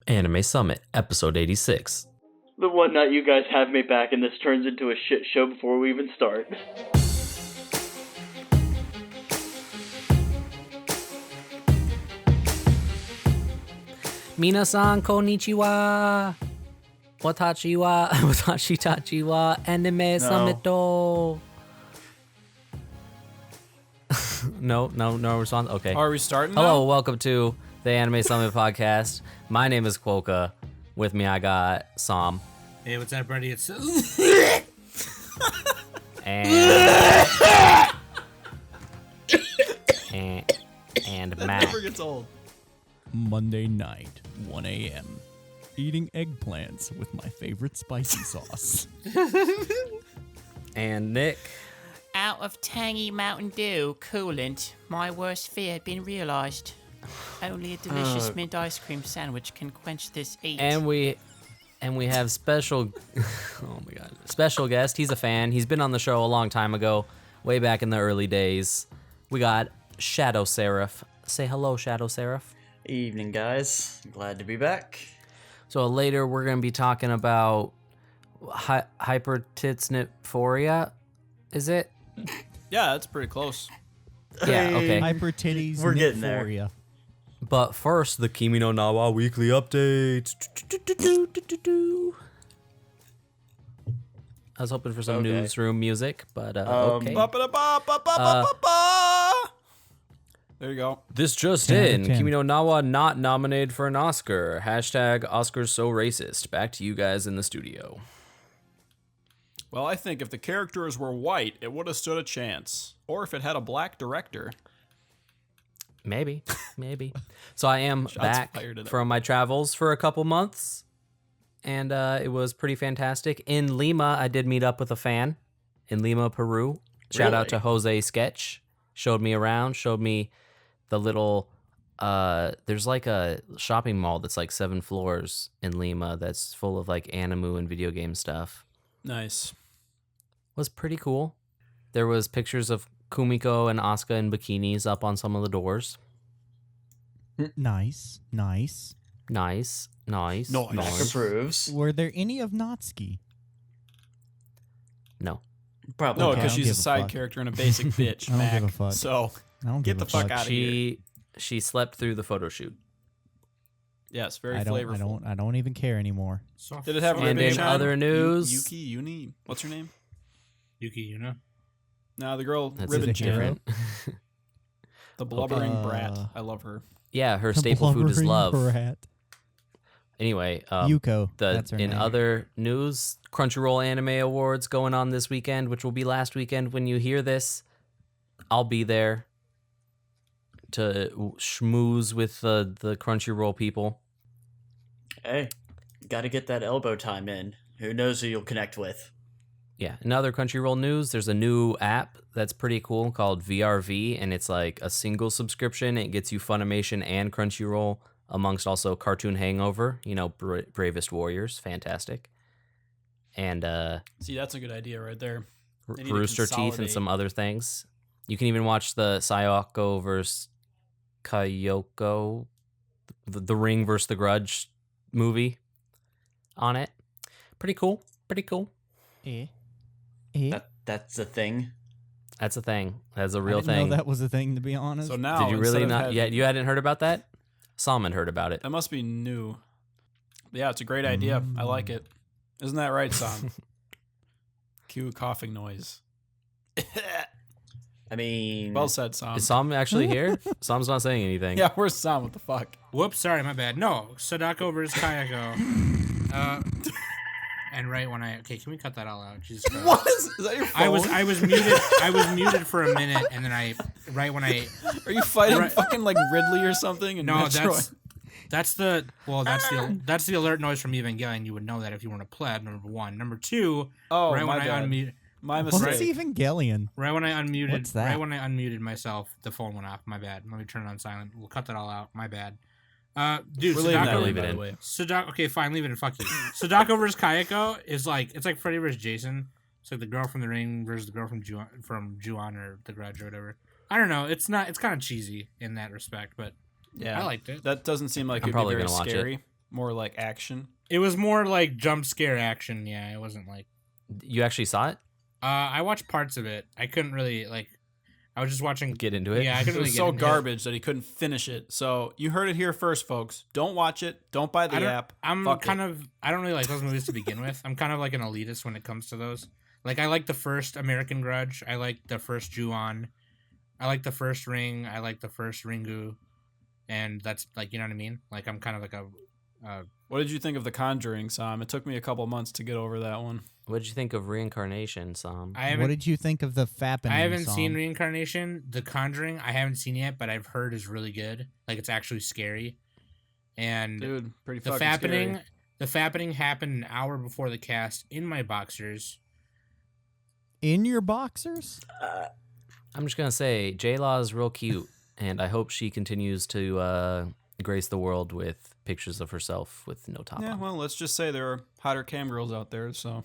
Anime Summit, episode 86. The one night you guys have me back and this turns into a shit show before we even start. Minasan konnichiwa. Watashi tachi wa Anime Summit do. No response? Okay. Are we starting now? Hello, welcome to the Anime Summit podcast. My name is Kwoka. With me, I got Sam. Hey, what's up, buddy? It's and Matt. Never gets old. Monday night, 1 a.m. Eating eggplants with my favorite spicy sauce. And Nick. Out of tangy Mountain Dew coolant, my worst fear had been realized. Only a delicious mint ice cream sandwich can quench this heat. And we have special oh my god, special guest. He's a fan. He's been on the show a long time ago, way back in the early days. We got ShadowSeraph. Say hello, ShadowSeraph. Evening, guys. Glad to be back. So later we're going to be talking about Hyperdimension Neptunia. Is it? Yeah, that's pretty close. Yeah, okay. Hyper titties. We're getting there. Neptunia. But first, the Kimi no Nawa weekly update. I was hoping for some newsroom music, but okay. There you go. This just 10 out of in. 10. Kimi no Nawa not nominated for an Oscar. Hashtag Oscars so racist. Back to you guys in the studio. Well, I think if the characters were white, it would have stood a chance. Or if it had a black director. Maybe. So I am Shots back fired at it. from my travels for a couple months, and it was pretty fantastic. In Lima, I did meet up with a fan in Lima, Peru. Shout out to Jose Sketch. Showed me around, showed me the little, there's like a shopping mall that's like 7 floors in Lima that's full of like anime and video game stuff. Nice. Was pretty cool. There was pictures of Kumiko and Asuka in bikinis up on some of the doors. Nice. Nice. Nice. Approves. Were there any of Natsuki? No. Probably. No, Okay, because I don't she's give a a side fuck. character and a basic bitch, I don't Mac. give a fuck. So, I don't get give the a fuck fuck. out of here. She slept through the photo shoot. Yes, very I flavorful. don't even care anymore. Did it have And ribbon in shine? other news- Uni? What's her name? Yuki, you know? No, the girl, That's ribbon a hero. chin. different. The blubbering brat. I love her. Yeah, her staple food is Blubbering love. brat. Anyway, Yuko. That's her in name. other news, Crunchyroll Anime Awards going on this weekend, which will be last weekend when you hear this. I'll be there to schmooze with the Crunchyroll people. Hey, gotta get that elbow time in. Who knows who you'll connect with? Yeah, in other Crunchyroll news, there's a new app that's pretty cool called VRV, and it's like a single subscription. It gets you Funimation and Crunchyroll, amongst also Cartoon Hangover, Bravest Warriors, fantastic. And See, that's a good idea right there. They need to Rooster Teeth and consolidate. some other things. You can even watch the Sayako versus Kyoko, the Ring versus the Grudge movie on it. Pretty cool. That's a thing. That's a thing. That's a I real didn't thing. know that was a thing, to be honest. So now, Did you really instead of not? Yeah, you hadn't heard about that? Salmon heard about it. That must be new. Yeah, it's a great idea. I like it. Isn't that right, Sam? Cue a coughing noise. I mean, Well said, Sam. Is Sam actually here? Sam's not saying anything. Yeah, where's Sam? What the fuck? Whoops, sorry, my bad. No, Sadako versus Kayako. And right when I... Okay, can we cut that all out? Jesus Christ. What is that your phone? I was muted. I was muted for a minute, and then Are you fighting Right. fucking like Ridley or something? In No, Metroid? that's the alert noise from Evangelion. You would know that if you weren't a pleb. Number one. Number two. Oh, right my when bad. I unmuted. My What's mistake. Evangelion? Right when I unmuted. What's that? Right when I unmuted myself, the phone went off. My bad. Let me turn it on silent. We'll cut that all out. My bad. Dude, We're leaving that Sadako- in, leave it by the in. way. Sadako. Okay, fine. Leave it in. Fuck you. Sadako versus Kayako is like Freddy versus Jason. It's like the girl from The Ring versus the girl from Ju-on or The Grudge or whatever. I don't know. It's kind of cheesy in that respect, but Yeah, I liked it. That doesn't seem like I'm it'd be probably very gonna watch it. scary. more like action. It was more like jump scare action. Yeah, it wasn't like. You actually saw it? I watched parts of it. I couldn't really like. I was just watching. Get into it? Yeah, I It couldn't was really so get into garbage that he couldn't finish it. So you heard it here first, folks. Don't watch it. Don't buy the app. I'm Fuck kind it. of. I don't really like those movies to begin with. I'm kind of like an elitist when it comes to those. Like I like the first American Grudge. I like the first Ju-on. I like the first Ring. I like the first Ringu, and that's like, you know what I mean. Like I'm kind of like a. What did you think of The Conjuring, Sam? It took me a couple months to get over that one. What did you think of Reincarnation, Sam? What did you think of the Fappening I haven't song? seen Reincarnation. The Conjuring, I haven't seen yet, but I've heard is really good. Like it's actually scary. And Dude, pretty the fucking Fappening, scary. the Fappening happened an hour before the cast in my boxers. In your boxers? I'm just gonna say J-Law is real cute, and I hope she continues to grace the world with pictures of herself with no top Yeah, on. well, let's just say there are hotter cam girls out there, so.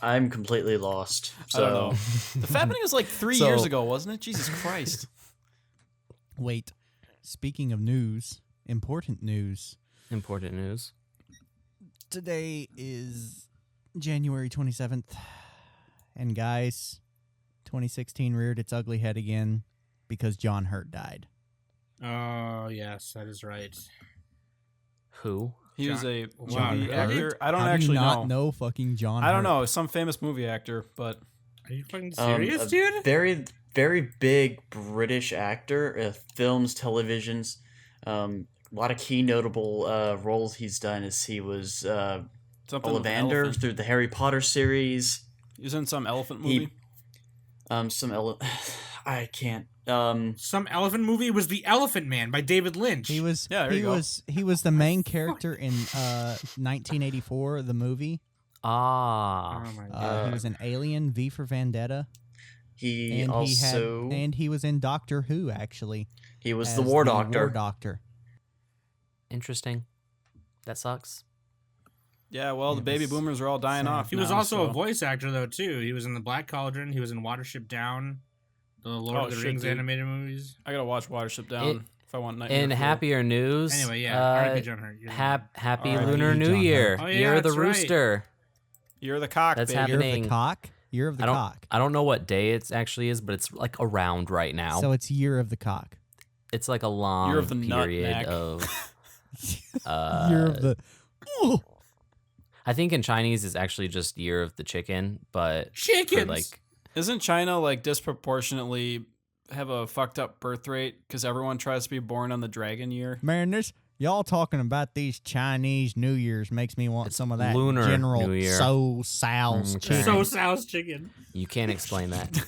I'm completely lost. I don't know. So The Fappening was like 3 So- years ago, wasn't it? Jesus Christ. Wait. Speaking of news, important news. Important news. Today is January 27th. And guys, 2016 reared its ugly head again because John Hurt died. Oh yes, that is right. Who? He was a John movie Hurt? actor. I don't How actually do you not know. know fucking John I don't Hurt? know. Some famous movie actor, but Are you fucking serious, a dude? very, very big British actor, films, televisions. A lot of key notable roles he's done. Is he was something with an Ollivander elephant. through the Harry Potter series. He was in some elephant movie. I can't. Some elephant movie was The Elephant Man by David Lynch. He was Yeah, there you go. he was the main character in 1984, the movie. Ah. Oh my god. He was an alien, V for Vendetta, He and also he was in Doctor Who actually. he was as the War Doctor. War Doctor. Interesting. That sucks. Yeah, well, the It baby was boomers are all dying sad. off. He was now, also a so- voice actor though too. He was in The Black Cauldron. He was in Watership Down, the Lord Oh, of the shit, Rings dude. animated movies. I gotta watch Watership Down if I want Nightmare In Fuel. happier news, Anyway, yeah. R.I.P. John Hurt. You're the man. happy R.I.P. Lunar New John Year. Hurt. Oh, yeah, Year of the that's right. Rooster. You're the cock, That's baby. Year of happening. the Cock. Year of the I don't. Cock. I don't know what day it actually is, but it's like around right now. So it's Year of the Cock. It's like a long Year of the period nutmeg. of. Year of the. Ooh. I think in Chinese it's actually just Year of the Chicken, but for, Chickens. like Isn't China like disproportionately have a fucked up birth rate because everyone tries to be born on the dragon year? Man, this y'all talking about these Chinese New Year's makes me want It's some of that Lunar General New Year. So Sal's Okay. chicken. So Sal's chicken. you can't explain that.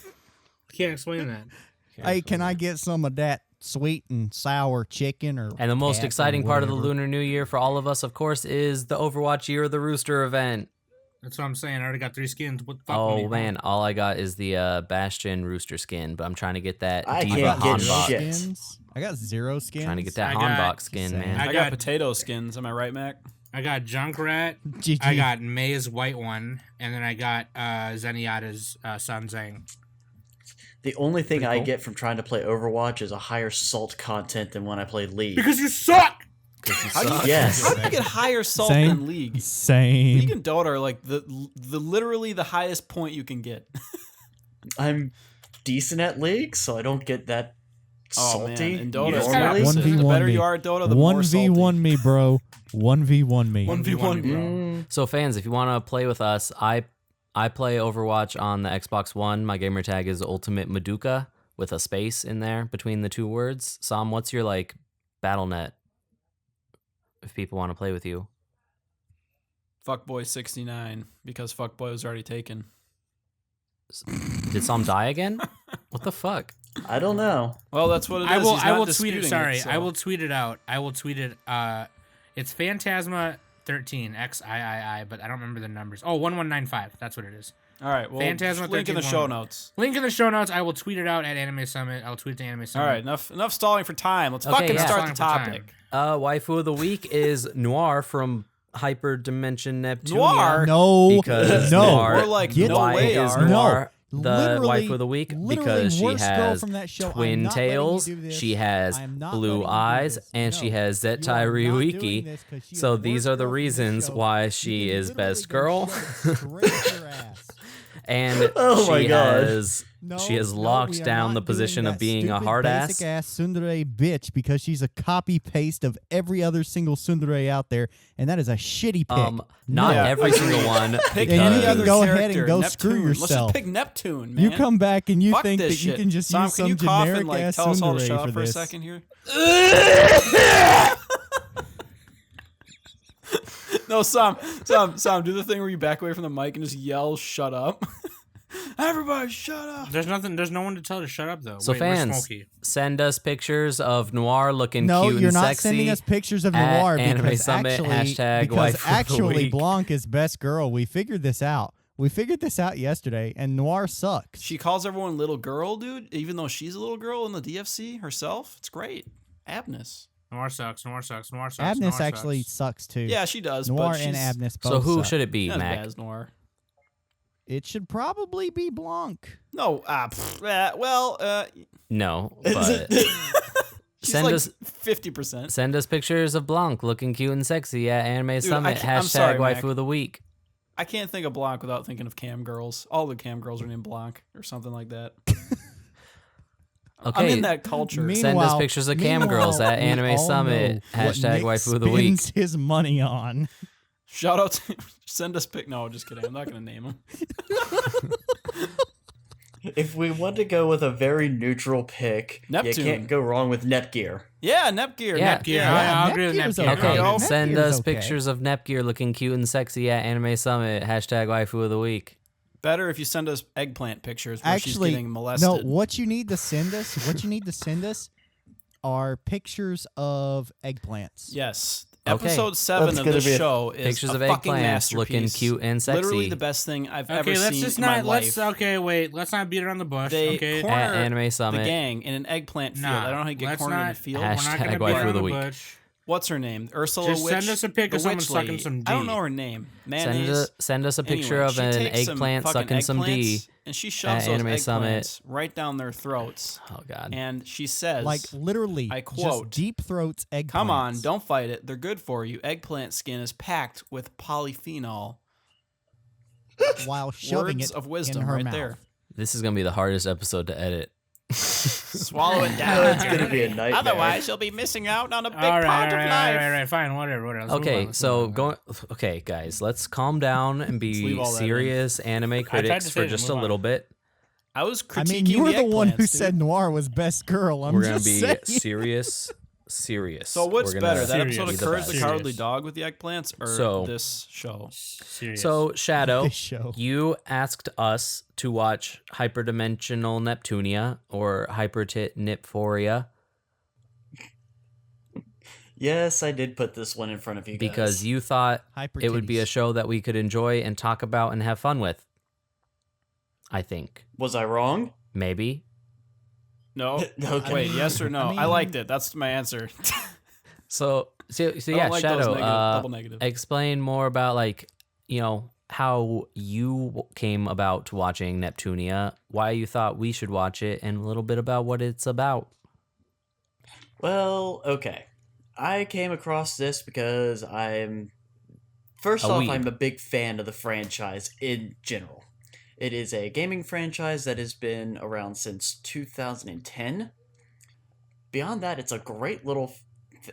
Can't explain that. Hey, can I get some of that sweet and sour chicken? Or And the most cat or exciting part of the whatever? Lunar New Year for all of us, of course, is the Overwatch Year of the Rooster event. That's what I'm saying. I already got 3 skins. What the fuck? Oh me, bro? man, all I got is the Bastion Rooster skin, but I'm trying to get that I Diva can't get Hanbok. shit. skins. I got 0 skins. Trying to get that I got- Hanbok skin, Same. man. I, I got got- potato skins. Am I right, Mac? I got Junkrat. GG. I got May's white one, and then I got Zenyatta's Sun Zhang. The only thing Pretty I cool. get from trying to play Overwatch is a higher salt content than when I play League. Because you suck. How do you, Yes. how do you get higher salt Same. than League? League Same. and Dota are like the literally the highest point you can get. I'm decent at League, so I don't get that Oh salty. man, in Dota, it's normally. the opposite. 1v1 The better me. you are at Dota, the more salty. 1v1 me, bro. 1v1 me. 1v1 bro. Mm, So fans, if you want to play with us, I play Overwatch on the Xbox One. My gamer tag is Ultimate Meduka with a space in there between the two words. Sam, what's your like BattleNet? If people want to play with you, Fuckboy 69 because Fuckboy was already taken. did Sam die again? What the fuck? I don't know. Well, that's what it is. I will. He's I not will tweet it. disputing Sorry, so. I will tweet it out. I will tweet it. It's Phantasma13 XIII, but I don't remember the numbers. Oh, 1195. That's what it is. All right, well, Phantasma link in the 13 show one. notes. Link in the show notes. I will tweet it out at Anime Summit. I'll tweet it to Anime All Summit. right, enough stalling for time. Let's Okay, fucking yeah. start the Stalling for topic. Waifu of the week is Noir from Hyperdimension Neptunia. Noir? No. Because no. Noir, We're like, Get no why way, is are. Noir the waifu of the week literally because she worst girl has from that show. I'm twin not letting you tails, do this. she has I am not blue letting you do eyes, this. and No, she has you Zettai are not doing Ryuiki. this 'cause she is So the these worst are the girl from this reasons show. why You she can is literally best go girl. shove it straight up your ass. And Oh my she God. has she has locked we are down not the position doing of that being a stupid hard basic ass. tsundere bitch because she's a copy paste of every other single tsundere out there, and that is a shitty pick. Not Yeah, every single one. Pick And any you can other go ahead character, and go Neptune. screw Let's yourself. just pick Neptune, man. You come back and you Fuck think this that you shit. can just Sam, use can some you cough generic and, like, ass tell us all to tsundere shut for up for a this. second here? No, Sam, do the thing where you back away from the mic and just yell, "Shut up!" Everybody, shut up! There's no one to tell to shut up though. So Wait, where's fans, Smokey? send us pictures of Noir looking No, cute you're and not sexy. sending us pictures of at Noir Anime because Summit, actually, hashtag because waifu of the actually week. Blanc is best girl. We figured this out. We figured this out yesterday, and Noir sucks. She calls everyone little girl, dude, even though she's a little girl in the DFC herself. It's great. Abness. Noir sucks. Abness actually sucks too. Yeah, she does. Noir but and she's Abness both So who suck. should it be, not as Mac? bad as Noir. It should probably be Blanc. No, No, but she's Send like us- 50%. send us pictures of Blanc looking cute and sexy at Anime Summit, I'm hashtag sorry, waifu Mac. of the week. I can't think of Blanc without thinking of cam girls. All the cam girls are named Blanc or something like that. I'm Okay, in that culture. Send us pictures of cam girls at we Anime all Summit, know what hashtag Nick waifu of the week. spends his money on. Shout out to send us pic. No, just kidding. I'm not gonna name them. If we want to go with a very neutral pick, Neptune. you can't go wrong with Netgear. Yeah, Nepgear. Yeah. Nepgear. I'll agree with Nepgear's Nepgear. okay. Okay, Nepgear. send Nepgear's us okay. pictures of Nepgear looking cute and sexy at Anime Summit, hashtag waifu of the week. Better if you send us eggplant pictures where she's Actually, getting molested. no. What you need to send us, are pictures of eggplants. Yes. Okay. Episode 7 That's of gonna this be a- show is Pictures a of fucking eggplants looking masterpiece. cute and sexy. Literally the best thing I've ever Okay, let's seen just in my not. life. Let's not beat around the bush. They Okay. corner At Anime the Summit, gang in an eggplant field. Nah, I don't know how you get let's cornered in a not- field. Hash- We're not gonna Hashtag beat waifu around of the the week. bush. What's her name? Ursula Just Witch. send us a pic of the someone witch sucking lady. some I don't D. know her name. Mayonnaise. send us a picture Anyway, of she an takes some eggplant fucking sucking some D. eggplants, and she shoves at those Anime eggplants Summit. right down their throats. Oh god. And she says, Like literally, I quote, just deep throats eggplants. "Come on, don't fight it. They're good for you. Eggplant skin is packed with polyphenol." while shoving Words it of wisdom in her right mouth. there. This is gonna be the hardest episode to edit. Swallow it Oh, down. it's gonna be a nightmare. Otherwise, you'll be missing out on a big All right, part all of right, life. all right, fine, whatever. Let's move on, Okay, let's so move on. going. Okay, guys, let's calm down and leave be all that in. serious anime to critics say for it, just a move on. little bit. I was I critiquing mean, you were the one who eggplants, said dude. Noir was best girl. I'm We're gonna just be saying. serious. So what's We're gonna better, that Serious. episode of be the Courage the best. Cowardly Dog with the eggplants, or So- this show? Serious. So Shadow, This show. you asked us to watch Hyperdimensional Neptunia or Hypertitniphoria Yes, I did put this one in front of you guys. because you thought Hyper it would be a titties. show that we could enjoy and talk about and have fun with. I think Was I wrong? maybe. No. Okay. Wait, yes or no? I, mean- liked it. That's my answer. So I yeah, don't like those Shadow. double negative. Explain more about how you came about to watching Neptunia, why you thought we should watch it, and a little bit about what it's about. Well, okay. I came across this because I'm... First A off, weeb. I'm a big fan of the franchise in general. It is a gaming franchise that has been around since 2010. Beyond that, it's a great little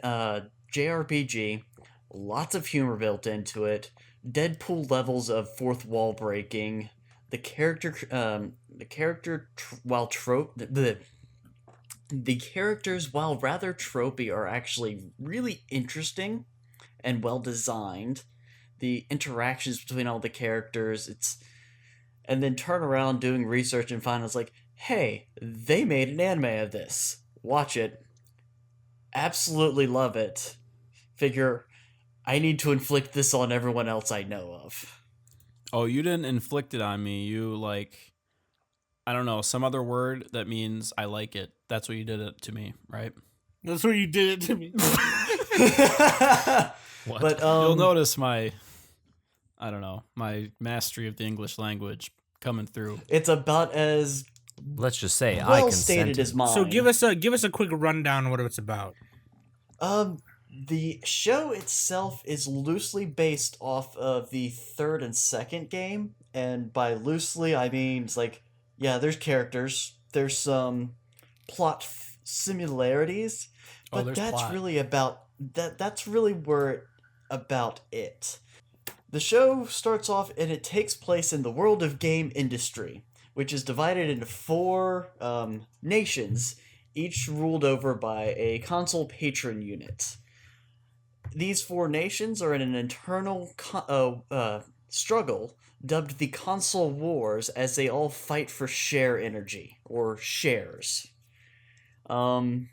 JRPG. Lots of humor built into it. Deadpool levels of fourth wall breaking. The characters, while rather tropey, are actually really interesting and well designed. The interactions between all the characters, and then turn around doing research and find it's like, hey, they made an anime of this. Watch it. Absolutely love it. Figure, I need to inflict this on everyone else I know of. Oh, you didn't inflict it on me. You I don't know, some other word that means I like it. That's what you did it to me, right? That's what you did it to me. But You'll notice my mastery of the English language coming through. It's about as Let's just say I well consented. stated as mine. So give us a quick rundown of what it's about. The show itself is loosely based off of the third and second game, and by loosely I mean it's like, yeah, there's characters, there's some plot similarities, but there's that's plot. really about that. That's really where about it. The show starts off and it takes place in the world of game industry, which is divided into 4 nations, each ruled over by a console patron unit. These 4 nations are in an internal struggle dubbed the Console Wars, as they all fight for share energy, or shares. And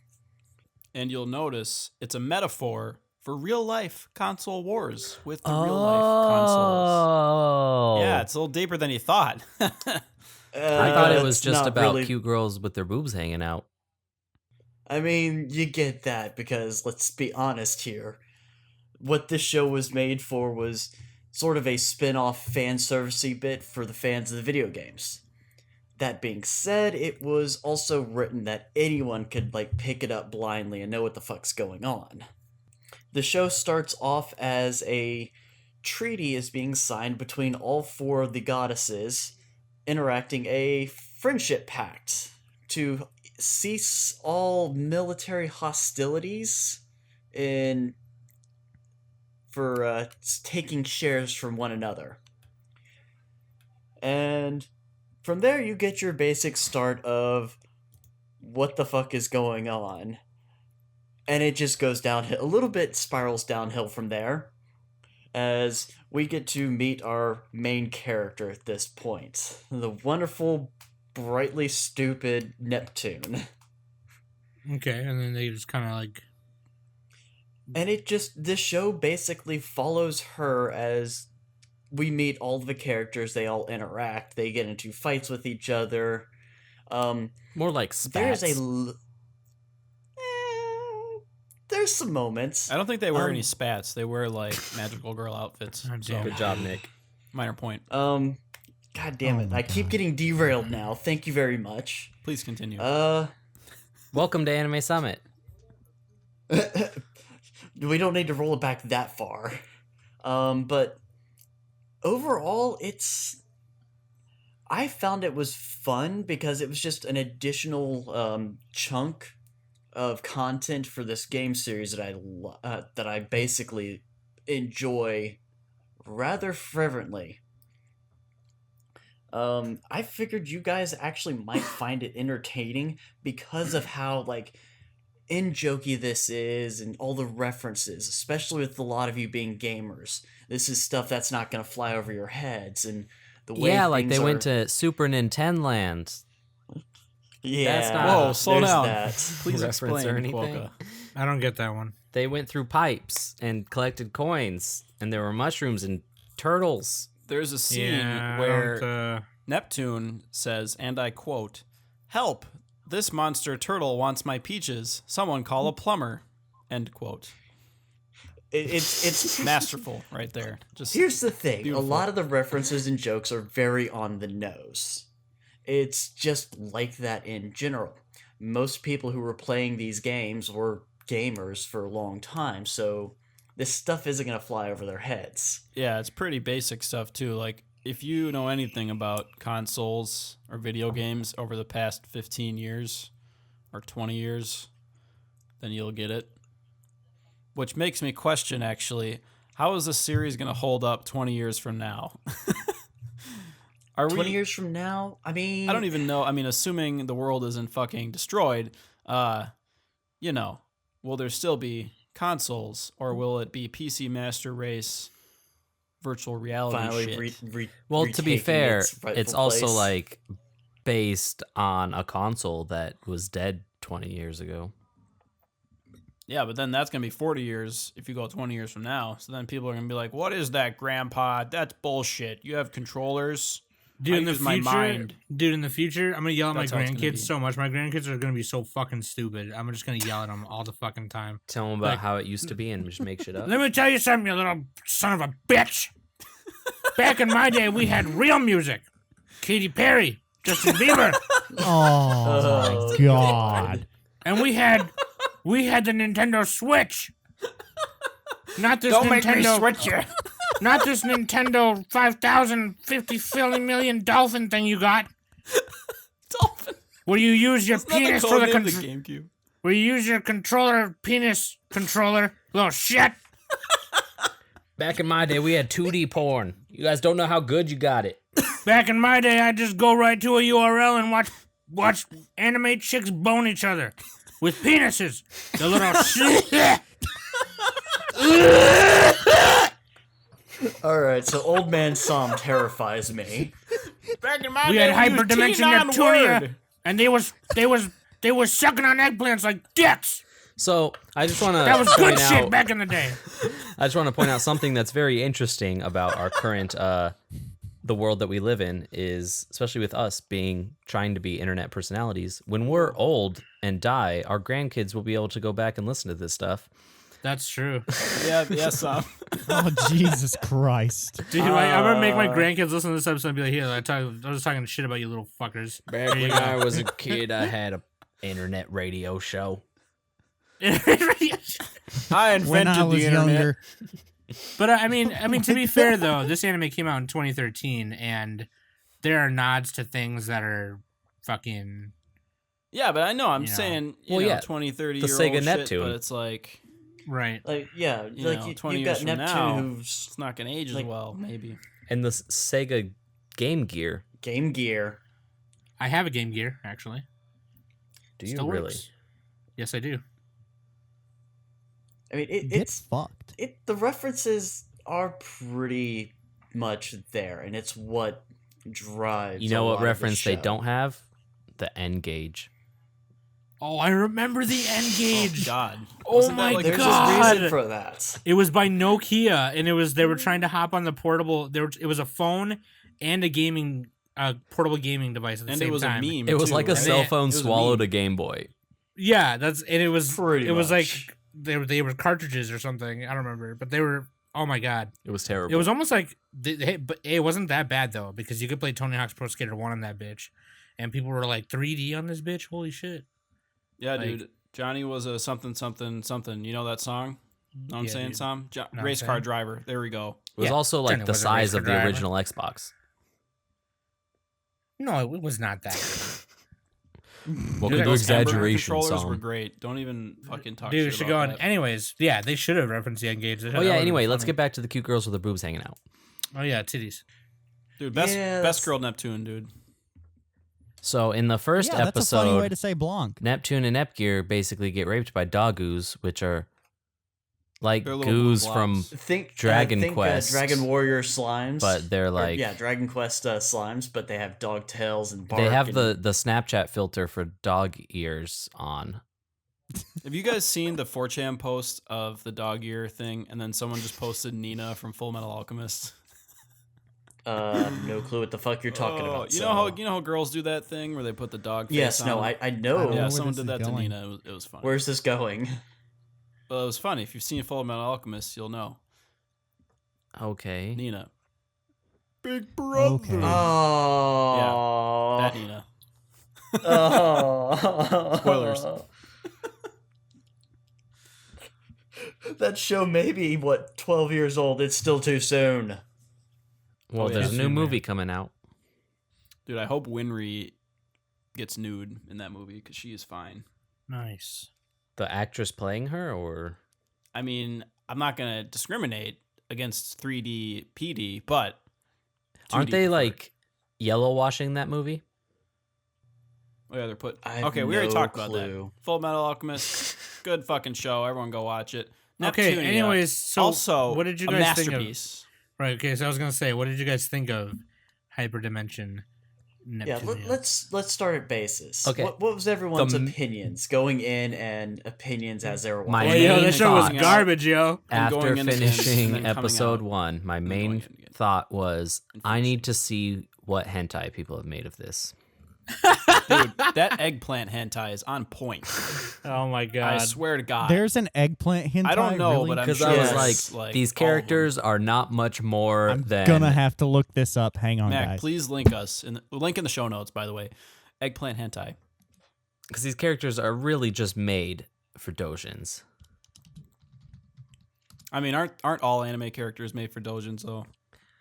you'll notice it's a metaphor for real life console wars with the real life consoles. Yeah, it's a little deeper than you thought. I thought it was it's just not about really- cute girls with their boobs hanging out. I mean, you get that because, let's be honest here, what this show was made for was sort of a spin-off fan servicey bit for the fans of the video games. That being said, it was also written that anyone could pick it up blindly and know what the fuck's going on. The show starts off as a treaty is being signed between all 4 of the goddesses, interacting a friendship pact to cease all military hostilities for taking shares from one another. And from there you get your basic start of what the fuck is going on. And it just goes downhill, a little bit spirals downhill from there, as we get to meet our main character at this point, the wonderful, brightly stupid Neptune. Okay, and then they just kind of And this show basically follows her as we meet all the characters, they all interact, they get into fights with each other. More like spats. There's some moments. I don't think they wear any spats. They wear magical girl outfits. Oh, So, damn. Good job, Nick. minor point. God damn it. my I keep God. getting derailed now. Thank you very much. Please continue. Welcome to Anime Summit. We don't need to roll it back that far. But overall, I found it was fun because it was just an additional chunk of content for this game series that I basically enjoy rather fervently. I figured you guys actually might find it entertaining because of how in-jokey this is and all the references, especially with a lot of you being gamers. This is stuff that's not going to fly over your heads, and the way They went to Super Nintendo Land. Yeah, That's not- Whoa, slow there's down. that. Please reference explain, or anything? Kwoka. I don't get that one. They went through pipes and collected coins, and there were mushrooms and turtles. There's a scene Yeah, I where don't, Neptune says, and I quote, "Help! This monster turtle wants my peaches. Someone call a plumber." End quote. It's Masterful right there. Just Here's the thing. Beautiful. A lot of the references and jokes are very on the nose. It's just like that in general. Most people who were playing these games were gamers for a long time, so this stuff isn't going to fly over their heads. yeah, it's pretty basic stuff too. If you know anything about consoles or video games over the past 15 years or 20 years, then you'll get it. Which makes me question, actually, how is this series going to hold up 20 years from now? Are 20 we? years from now, I mean... I don't even know. I mean, assuming the world isn't fucking destroyed, will there still be consoles, or will it be PC Master Race, virtual reality finally shit? Well, to be retaking fair, its rightful it's also place. based on a console that was dead 20 years ago. Yeah, but then that's going to be 40 years if you go 20 years from now. So then people are going to be like, what is that, Grandpa? That's bullshit. You have controllers? Dude, I in the use my future, mind. I'm gonna yell at my That's how it's gonna be. grandkids so much. My grandkids are gonna be so fucking stupid. I'm just gonna yell at them all the fucking time. Tell them about Like- how it used to be and just make shit up. Let me tell you something, you little son of a bitch. Back in my day, we had real music. Katy Perry, Justin Bieber, Oh my god. and we had the Nintendo Switch. Not this Don't make me Nintendo switch you. Not this Nintendo 50 million dolphin thing you got. Dolphin. Where you use your Isn't that penis the for the code name of control. GameCube? Where you use your controller, penis controller. Little shit. Back in my day, we had 2D porn. You guys don't know how good you got it. Back in my day, I'd just go right to a URL and watch anime chicks bone each other with penises. The little shit. All right, so Old Man Som terrifies me. Back in my We day, had used Hyperdimension T9 Neptunia, word. and they was sucking on eggplants like dicks. So I just want to That was good point shit out. back in the day. I just want to point out something that's very interesting about our current the world that we live in is, especially with us trying to be internet personalities. When we're old and die, our grandkids will be able to go back and listen to this stuff. That's true. Yeah, yes. Oh, Jesus Christ. Dude, I'm gonna make my grandkids listen to this episode and be like, "Here, I was talking shit about you little fuckers." Back when I was a kid, I had a internet radio show. I invented When I was the internet. younger. But I mean, to be fair though, this anime came out in 2013, and there are nods to things that are fucking. Yeah, but I know. I'm You know. saying, Well, you know, yeah, 20, 30 the year Sega old shit, Neptune. but it's like, Right. Like, yeah, You like know, 20 you've years got from Neptune, now, who's it's not going to age as Like- well, maybe. And the Sega Game Gear. Game Gear. I have a Game Gear actually. Do you Still really? works. Yes, I do. I mean, Get it's fucked. the references are pretty much there, and it's what drives. You know a what lot of the reference they show. don't have? The NGage. Oh, I remember the NGage. God. Oh Wasn't that my like There's God. a reason for that. It was by Nokia, and they were trying to hop on the portable. It was a phone and a portable gaming device at the And same it was time. a meme. It was too, like a right? cell phone It was a swallowed meme. a Game Boy. Yeah, it was Pretty It was much. like they were cartridges or something. I don't remember, but they were. Oh my God, It was terrible. it was almost like. But it wasn't that bad though, because you could play Tony Hawk's Pro Skater 1 on that bitch, and people were like 3D on this bitch. Holy shit! Yeah, like- dude. Johnny was a something, something, something. You know that song? Know what I'm Yeah, saying, dude. Sam? Know what I'm Race car saying? driver. There we go. It was Yeah, also like Johnny the was a size racer of the driver. original Xbox. No, it was not that. Welcome Dude, to those Hamburger exaggeration, controllers were Sam. great. Don't even fucking talk Dude, shit should about go on. that. Anyways, yeah, they should have referenced the N-Gage. Oh yeah. Anyway, let's get back to the cute girls with their boobs hanging out. Oh yeah, titties. Dude, best Yes. girl Neptune, dude. So in the first Yeah, that's a funny way episode, to say Blanc. Neptune and Nepgear basically get raped by Dogoos, which are like They're little blue goos from, blobs. Think Dragon Quest. Dragon Warrior slimes. but they're Or, like yeah, Dragon Quest slimes, but they have dog tails and bark. they have and- the Snapchat filter for dog ears on. Have you guys seen the 4chan post of the dog ear thing, and then someone just posted Nina from Full Metal Alchemist? no clue what the fuck you're talking Oh, about. you so. know how girls do that thing where they put the dog face Yes, on? no, I I know. don't know Yeah, where someone this did is that to going. Nina. It was funny. Where's this going? Well, it was funny. If you've seen Full Metal Alchemist, you'll know. Okay. Nina. Okay. Oh. That Nina. Oh. Spoilers. That show may be, 12 years old. It's still too soon. Well, Oh, yeah. there's a new Soon, movie man. coming out. Dude, I hope Winry gets nude in that movie because she is fine. Nice. The actress playing her, or I mean, I'm not going to discriminate against 3D PD, but 2D aren't they preferred. like yellow washing that movie? Oh, yeah, they're put. I have Okay, we already no talked about clue. that. Full Metal Alchemist, good fucking show. Everyone go watch it. Okay. Neptunia, Anyways, so also what did you a guys think of? masterpiece. Right. Okay. So I was gonna say, what did you guys think of Hyperdimension Neptunia? Yeah, let's start at basis. Okay. What was everyone's The- opinions going in and opinions as they were My watching? Oh, yo, main that show was thoughts- garbage, yo. And After going in again, and finishing then coming episode out. 1, my then main going in again. thought was And I need finishing. to see what hentai people have made of this. Dude, that eggplant hentai is on point. Oh my god! I swear to God. There's an eggplant hentai. I don't know, really? but I'm Because sure I Yes. was it's, like, like these all of them. characters are not much more I'm than. gonna have to look this up. Hang on, Mac, guys. please link us. Link in the show notes, by the way. Eggplant hentai. Because these characters are really just made for doujins. I mean, aren't all anime characters made for doujins, though?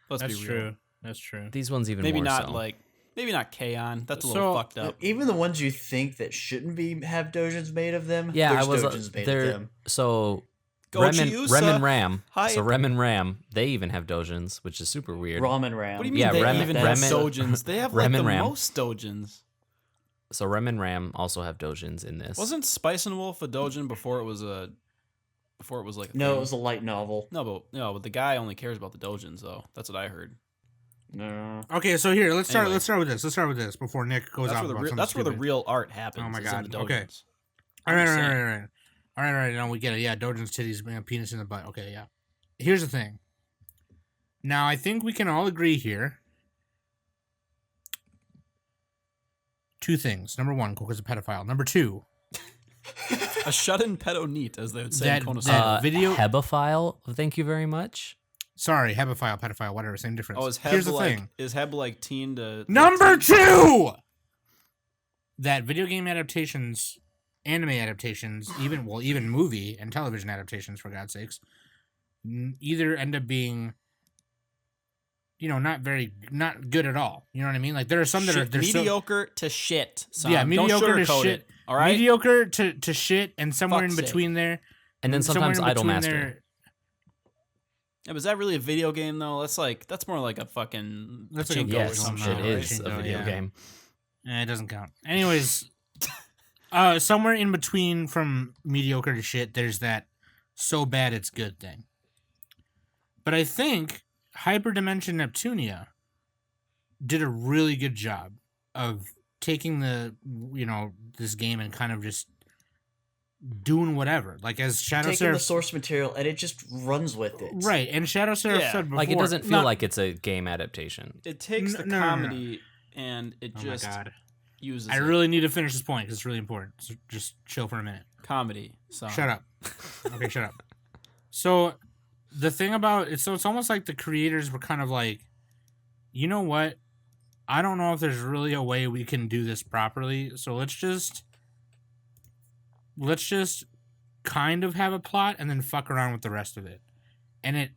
Let's That's be real. true. That's true. These ones even Maybe more not so. maybe not K-On. That's a So, little fucked up. Even the ones you think that shouldn't have doujins made of them, Yeah, there's I was. doujins made of They're them. so. Gochi Rem and Usa. Ram. Hi. So Rem and Ram, they even have doujins, which is super weird. Ramen Ram. What do you mean Yeah, they Rem- even Rem- have doujins? They have like Rem the and Ram. most doujins. So Rem and Ram also have doujins in this. Wasn't Spice and Wolf a doujin before it was like a No, thing? it was a light novel. But the guy only cares about the doujins though. That's what I heard. No. Okay, so here let's start. Anyway. Let's start with this. Let's start with this before Nick goes That's off where the about real, something that's where the stupid. real art happens. Oh my is in God, the okay. doujins. All right, I'm all just right, saying. all right. No, we get it. Yeah, doujins, titties, penis in the butt. Okay, yeah. Here's the thing. Now, I think we can all agree here. Two things. Number one, Kwoka's a pedophile. Number two, A shut-in pedo neat, as they would say That- in Konosuba. that- video- Hebophile. Thank you very much. sorry, hebephile, pedophile, whatever, same difference. Oh, is Here's Heb the like thing. is Heb like teen to Number two, that video game adaptations, anime adaptations, even movie and television adaptations, for God's sakes, either end up being, not good at all. You know what I mean? Like there are some that are they're mediocre to shit. Son. Yeah, Don't mediocre to sugarcoat shit. it, all right. mediocre to shit, and somewhere Fuck's in sake. between there. And then somewhere sometimes in Idol between Master. there- Yeah, but is that really a video game though? That's more like a fucking. That's like a pachinko or Yes, some Pachinko, shit, it right? is a Pachinko, video yeah. game. It doesn't count. Anyways, somewhere in between from mediocre to shit, there's that so bad it's good thing. But I think Hyperdimension Neptunia did a really good job of taking this game and kind of just doing whatever. Like as Taking the ShadowSeraph, source material and it just runs with it. right? And ShadowSeraph Yeah. said before, Like it doesn't feel not- like it's a game adaptation. It takes the No. comedy and it Oh just my God. uses. I it. really need to finish this point because it's really important. So just chill for a minute. comedy. So Shut up. Okay, shut up. So the thing about it's almost like the creators were kind of like, you know what? I don't know if there's really a way we can do this properly. So let's just kind of have a plot and then fuck around with the rest of it. And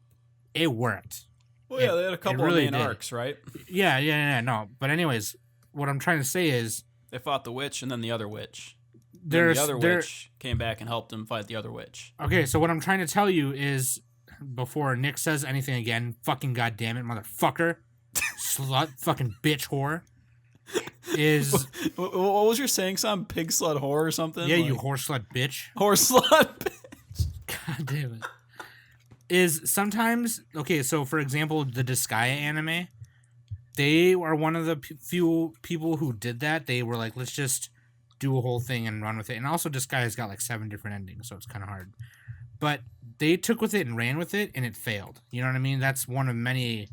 it worked. Well, yeah, they had a couple really of main did. arcs, right? Yeah, no. But anyways, what I'm trying to say is They fought the witch and then the other witch. Then there's the other there witch came back and helped him fight the other witch. Okay, so what I'm trying to tell you is, before Nick says anything again, fucking goddamn it, motherfucker, slut, fucking bitch whore, is What was your saying? Some pig slut whore or something? yeah, Like, you horse slut bitch. horse slut. God damn it. Is sometimes okay. So for example, the Disgaea anime, they are one of the few people who did that. They were like, let's just do a whole thing and run with it. And also, Disgaea's got like 7 different endings, so it's kind of hard. But they took with it and ran with it, and it failed. You know what I mean? That's one of many.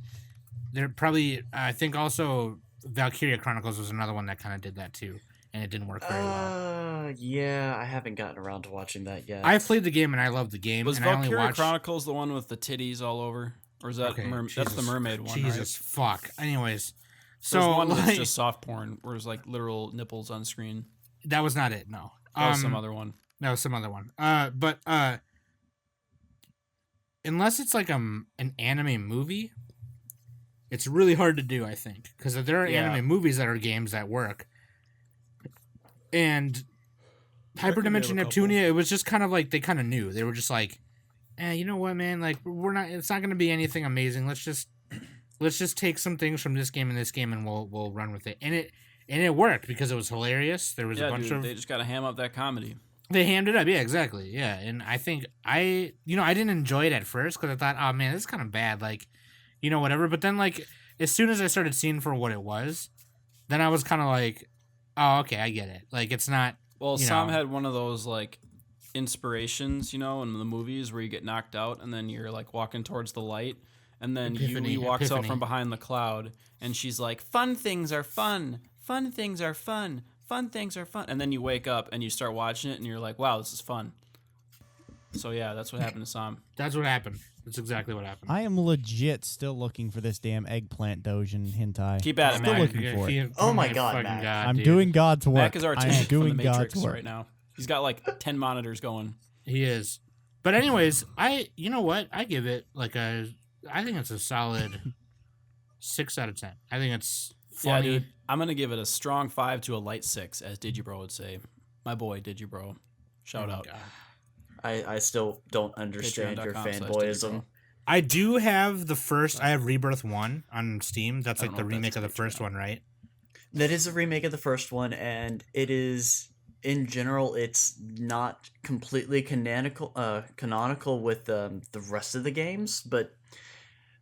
There probably, I think, also Valkyria Chronicles was another one that kind of did that too, and it didn't work very well. Yeah, I haven't gotten around to watching that yet. I played the game and I loved the game. Was and I only Valkyria watched... Chronicles the one with the titties all over? Or is that Okay, that's the Jesus- mermaid one, Jesus right? fuck. Anyways, There's so one that's like, just soft porn, where there's like literal nipples on screen. that was not it. No, That was some other one. That was some other one. But unless it's like an anime movie, it's really hard to do. I think because there are Yeah. anime movies that are games that work, and Hyperdimension a couple. Neptunia. It was just kind of like they kind of knew. They were just like, you know what, man? Like we're not. It's not going to be anything amazing. Let's just take some things from this game and this game, and we'll run with it. And it worked because it was hilarious. There was a Yeah, bunch dude, of they just gotta ham up that comedy. they hammed it up. Yeah, exactly. Yeah, and I think I didn't enjoy it at first because I thought, oh man, this is kind of bad. Like, whatever. But then like as soon as I started seeing for what it was, then I was kind of like, oh okay, I get it. Like it's not. Well, you Sam know. had one of those like inspirations, in the movies where you get knocked out and then you're like walking towards the light, and then Epiphany, Yui walks out epiphany. from behind the cloud and she's like, "Fun things are fun. Fun things are fun. fun things are fun. And then you wake up and you start watching it and you're like, wow, this is fun. So yeah, that's what happened to Sam. That's what happened. That's exactly what happened. I am legit still looking for this damn eggplant doujin hentai. Keep at it, Still Mac. looking for it. Oh my God, Mac. I'm doing God's work. Mac is I am artistic from the doing Matrix God's work right now. He's got like 10 monitors going. He is. But anyways, you know what? I give it like I think it's a solid 6 out of 10. I think it's funny. Yeah, dude. I'm going to give it a strong 5 to a light 6, as Digibro would say. My boy, Digibro. Shout out. God. I still don't understand your fanboyism. I do have I have Rebirth 1 on Steam. That's like the remake of the first one, right? That is a remake of the first one, and it is, in general, it's not completely canonical with the rest of the games, but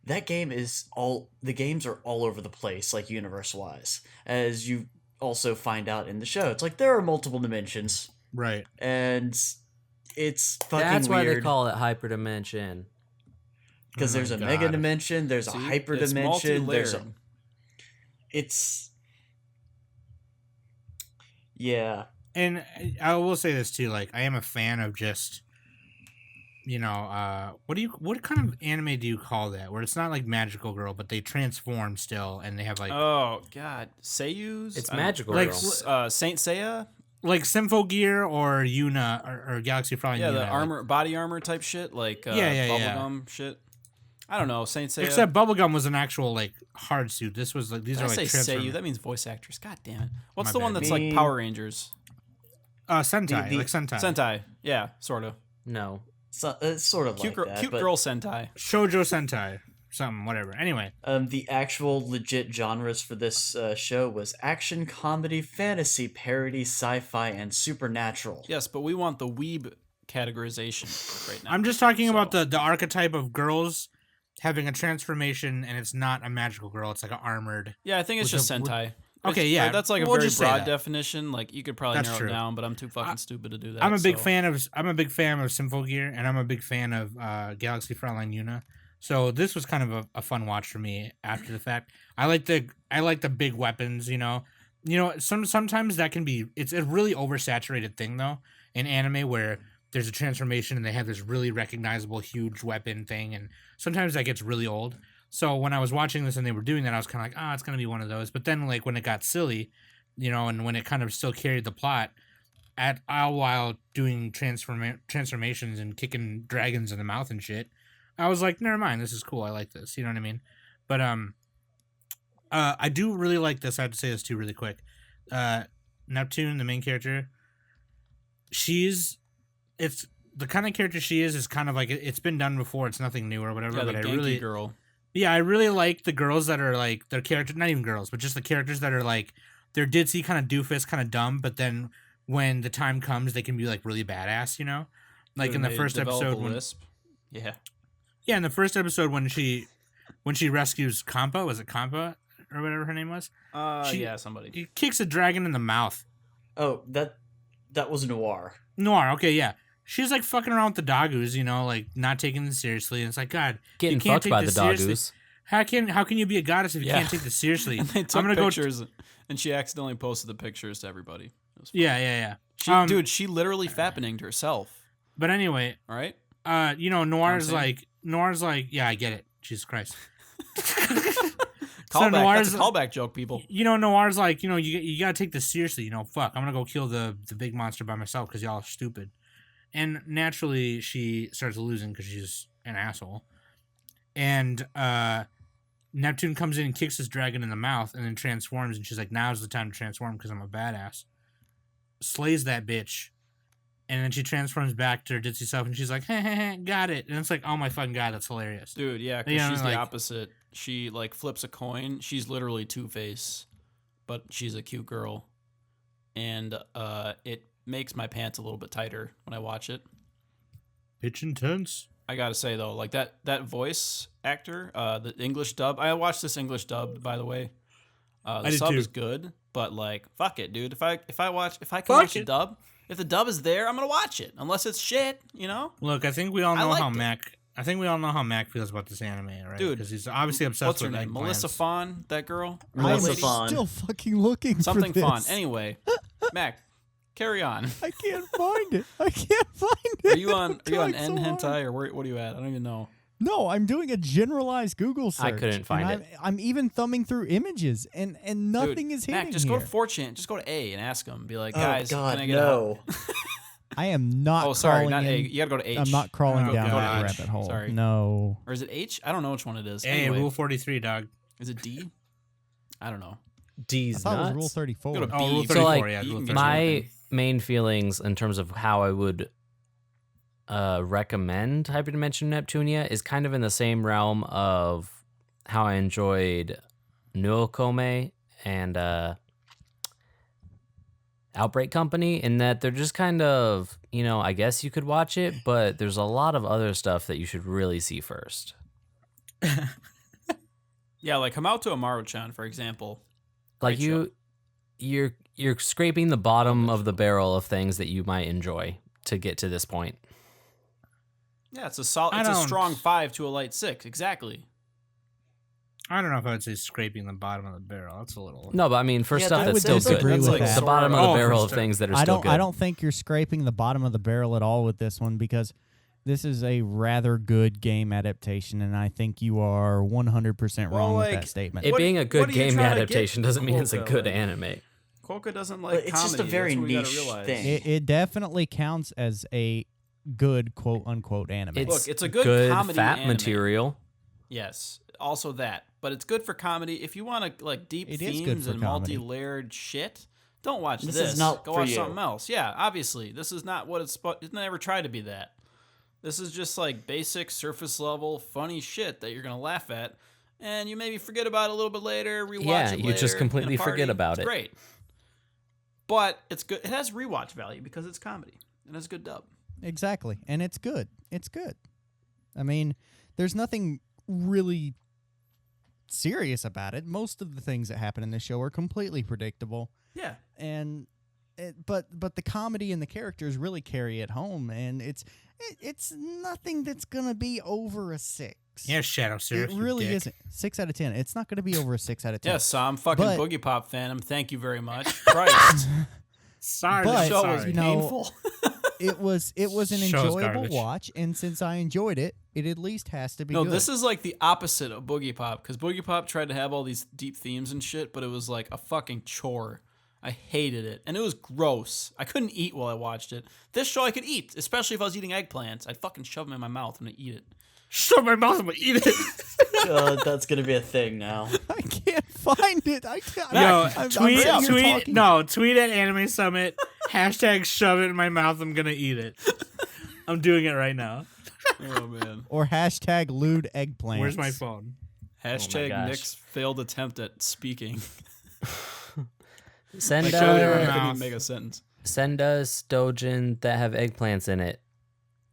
that game the games are all over the place, like universe-wise, as you also find out in the show. It's like there are multiple dimensions. Right. And it's fucking That's why weird. they call it Hyperdimension. Because there's a mega dimension, there's a hyper dimension, yeah. And I will say this too, like I am a fan of just, what kind of anime do you call that? Where it's not like Magical Girl, but they transform still, and they have like Oh God, Seiyus. It's magical. like Girl. Saint Seiya. like Symphogear or Yuna or Galaxy Flying. Yeah, Yuna, the like- armor, body armor type shit, like bubblegum shit. I don't know, Saint Seiya. Except Bubblegum was an actual like hard suit. This was like these Did are I like say transform- Seiyu? That means voice actress. God damn it. What's My the one bad. that's like Power Rangers? Sentai, like Sentai. Sentai. Yeah, sort of. No. So, it's sort of Cute, like that. cute but, girl Sentai. Shoujo Sentai. Something, whatever. Anyway. The actual legit genres for this show was action, comedy, fantasy, parody, sci-fi, and supernatural. Yes, but we want the weeb categorization right now. I'm just talking about the archetype of girls having a transformation, and it's not a magical girl. It's like an armored. Yeah, I think it's with just a- with- Sentai. Okay, It's- yeah, that's like a we'll very just say broad that. definition. Like you could probably That's narrow true. it down, but I'm too fucking stupid to do that. I'm a big so. fan of Symphogear, and I'm a big fan of Galaxy Frontline Yuna. So this was kind of a fun watch for me after the fact. I like the big weapons, sometimes that can be it's a really oversaturated thing though in anime where there's a transformation and they have this really recognizable huge weapon thing, and sometimes that gets really old. So when I was watching this and they were doing that, I was kind of like, it's gonna be one of those. But then like when it got silly, and when it kind of still carried the plot, all while doing transformations and kicking dragons in the mouth and shit, I was like, never mind, this is cool. I like this. You know what I mean? But I do really like this. I have to say this too really quick. Neptune, the main character, it's the kind of character she is kind of like it's been done before. It's nothing new or whatever. Yeah, but the I Genki really girl. Yeah, I really like the girls that are like their characters, not even girls, but just the characters that are like they're ditzy, kind of doofus, kind of dumb, but then when the time comes, they can be like really badass, Like Dude, in the they first develop episode, a when, lisp. Yeah. yeah, in the first episode when she rescues Kampa, was it Kampa or whatever her name was? Yeah, somebody. He kicks a dragon in the mouth. Oh, that was Noir. Noir, okay, yeah. She's like fucking around with the Dogoos, like not taking them seriously. And it's like, God, Getting you can't fucked take by this the seriously. Dogoos. How can you be a goddess if you Yeah. can't take this seriously? And they took I'm gonna pictures, and she accidentally posted the pictures to everybody. It was fun. Yeah. She literally fappeninged herself. But anyway, All right. Noir's saying? like, yeah, I get it. Jesus Christ. Callback. That's a callback joke, people. Noir's like, you gotta take this seriously. Fuck, I'm gonna go kill the big monster by myself because y'all are stupid. And naturally, she starts losing because she's an asshole. And Neptune comes in and kicks this dragon in the mouth and then transforms. And she's like, now's the time to transform because I'm a badass. Slays that bitch. And then she transforms back to her ditzy self and she's like, got it. And it's like, oh my fucking God, that's hilarious. Dude, yeah, because Yeah, she's like- the opposite. She, like, flips a coin. She's literally Two-Face, but she's a cute girl. And it makes my pants a little bit tighter when I watch it. Bitch intense. I gotta say, though, like, that voice actor, the English dub, I watched this English dub, by the way. The did sub too. is good, but, like, fuck it, dude. If I can Fuck watch the it. dub, if the dub is there, I'm gonna watch it. Unless it's shit, Look, I think we all I know how liked it. Mac. I think we all know how Mac feels about this anime, right? Dude, because he's obviously obsessed What's her with name? Melissa eggplants. Fahn, that girl? Melissa I'm Fahn. still fucking looking Something for this. Fahn. Anyway, Mac, carry on. I can't find it. I can't find it. Are you on I'm trying N so hard. hentai or what are you at? I don't even know. No, I'm doing a generalized Google search. I couldn't find and it. I'm even thumbing through images, and nothing Dude, is hitting Mac, just here. go to 4chan. Just go to A and ask them. Be like, Oh guys, God, can I get no. out? I am not. Oh, sorry, crawling not A. in- You gotta go to H. I'm not crawling Oh, down God. that rabbit hole. Sorry. No. Or is it H? I don't know which one it is. Hey, Anyway, Rule 43, dog. is it D? I don't know. I D's thought it was nuts. Rule 34. Go to B. Oh, Rule So, 34, like, yeah. you Rule can 34. My main feelings in terms of how I would recommend Hyperdimension Neptunia is kind of in the same realm of how I enjoyed Nuokome and Outbreak Company, in that they're just kind of, I guess you could watch it, but there's a lot of other stuff that you should really see first. Yeah, like Hamauto Amaru-chan, for example. Like Great you're scraping the bottom of the barrel of things that you might enjoy to get to this point. Yeah, it's a solid. I It's a don't- strong 5 to a light 6. Exactly. I don't know if I would say scraping the bottom of the barrel. That's a little. No, but I mean, for Yeah, stuff I that's would still good. disagree That's with like that. the bottom of the Oh, for barrel of sure. things that are I still don't. good. I don't think you're scraping the bottom of the barrel at all with this one, because this is a rather good game adaptation, and I think you are 100% wrong with that statement. It What- being a what good are you game trying to get, adaptation doesn't mean it's a Kwoka, good like? anime. Kwoka doesn't Well, like it's just a comedy. very That's what we gotta niche realize. thing. It definitely counts as a good quote unquote anime. Look, it's a good comedy fat anime. material. Yes, also that. But it's good for comedy. If you want to like deep It is good themes for and comedy. multi-layered shit, don't watch this. This is not Go for watch you. something else. Yeah, obviously, this is not what it's. It's never tried to be that. This is just like basic surface level funny shit that you're gonna laugh at, and you maybe forget about it a little bit later. Rewatch Yeah, it you just later completely in a forget party. about It's it. Great, but it's good. It has rewatch value because it's comedy and it's good dub. Exactly. And it's good. It's good. I mean, there's nothing really serious about it. Most of the things that happen in this show are completely predictable. Yeah. And but the comedy and the characters really carry it home, and it's nothing that's going to be over a 6. Yeah, ShadowSeraph. It really isn't. 6 out of 10. It's not going to be over a 6 out of 10. Yes, so I'm fucking But- Boogiepop Phantom. Thank you very much. Christ. Sorry, But, The show was sorry. you know, painful. It was an Show's enjoyable garbage. watch, and since I enjoyed it, it at least has to be No, good. this is like the opposite of Boogiepop, because Boogiepop tried to have all these deep themes and shit, but it was like a fucking chore. I hated it, and it was gross. I couldn't eat while I watched it. This show I could eat, especially if I was eating eggplants. I'd fucking shove them in my mouth and I'd eat it. Shut my mouth and eat it. That's gonna be a thing now. I can't find it. I can't. Yo, I'm tweet talking. at Anime Summit. # shove it in my mouth. I'm gonna eat it. I'm doing it right now. Oh, man. Or # lewd eggplant. Where's my phone? Hashtag gosh. Nick's failed attempt at speaking. Send Like, shove it in my I mouth. couldn't even make a sentence. send us doujin that have eggplants in it.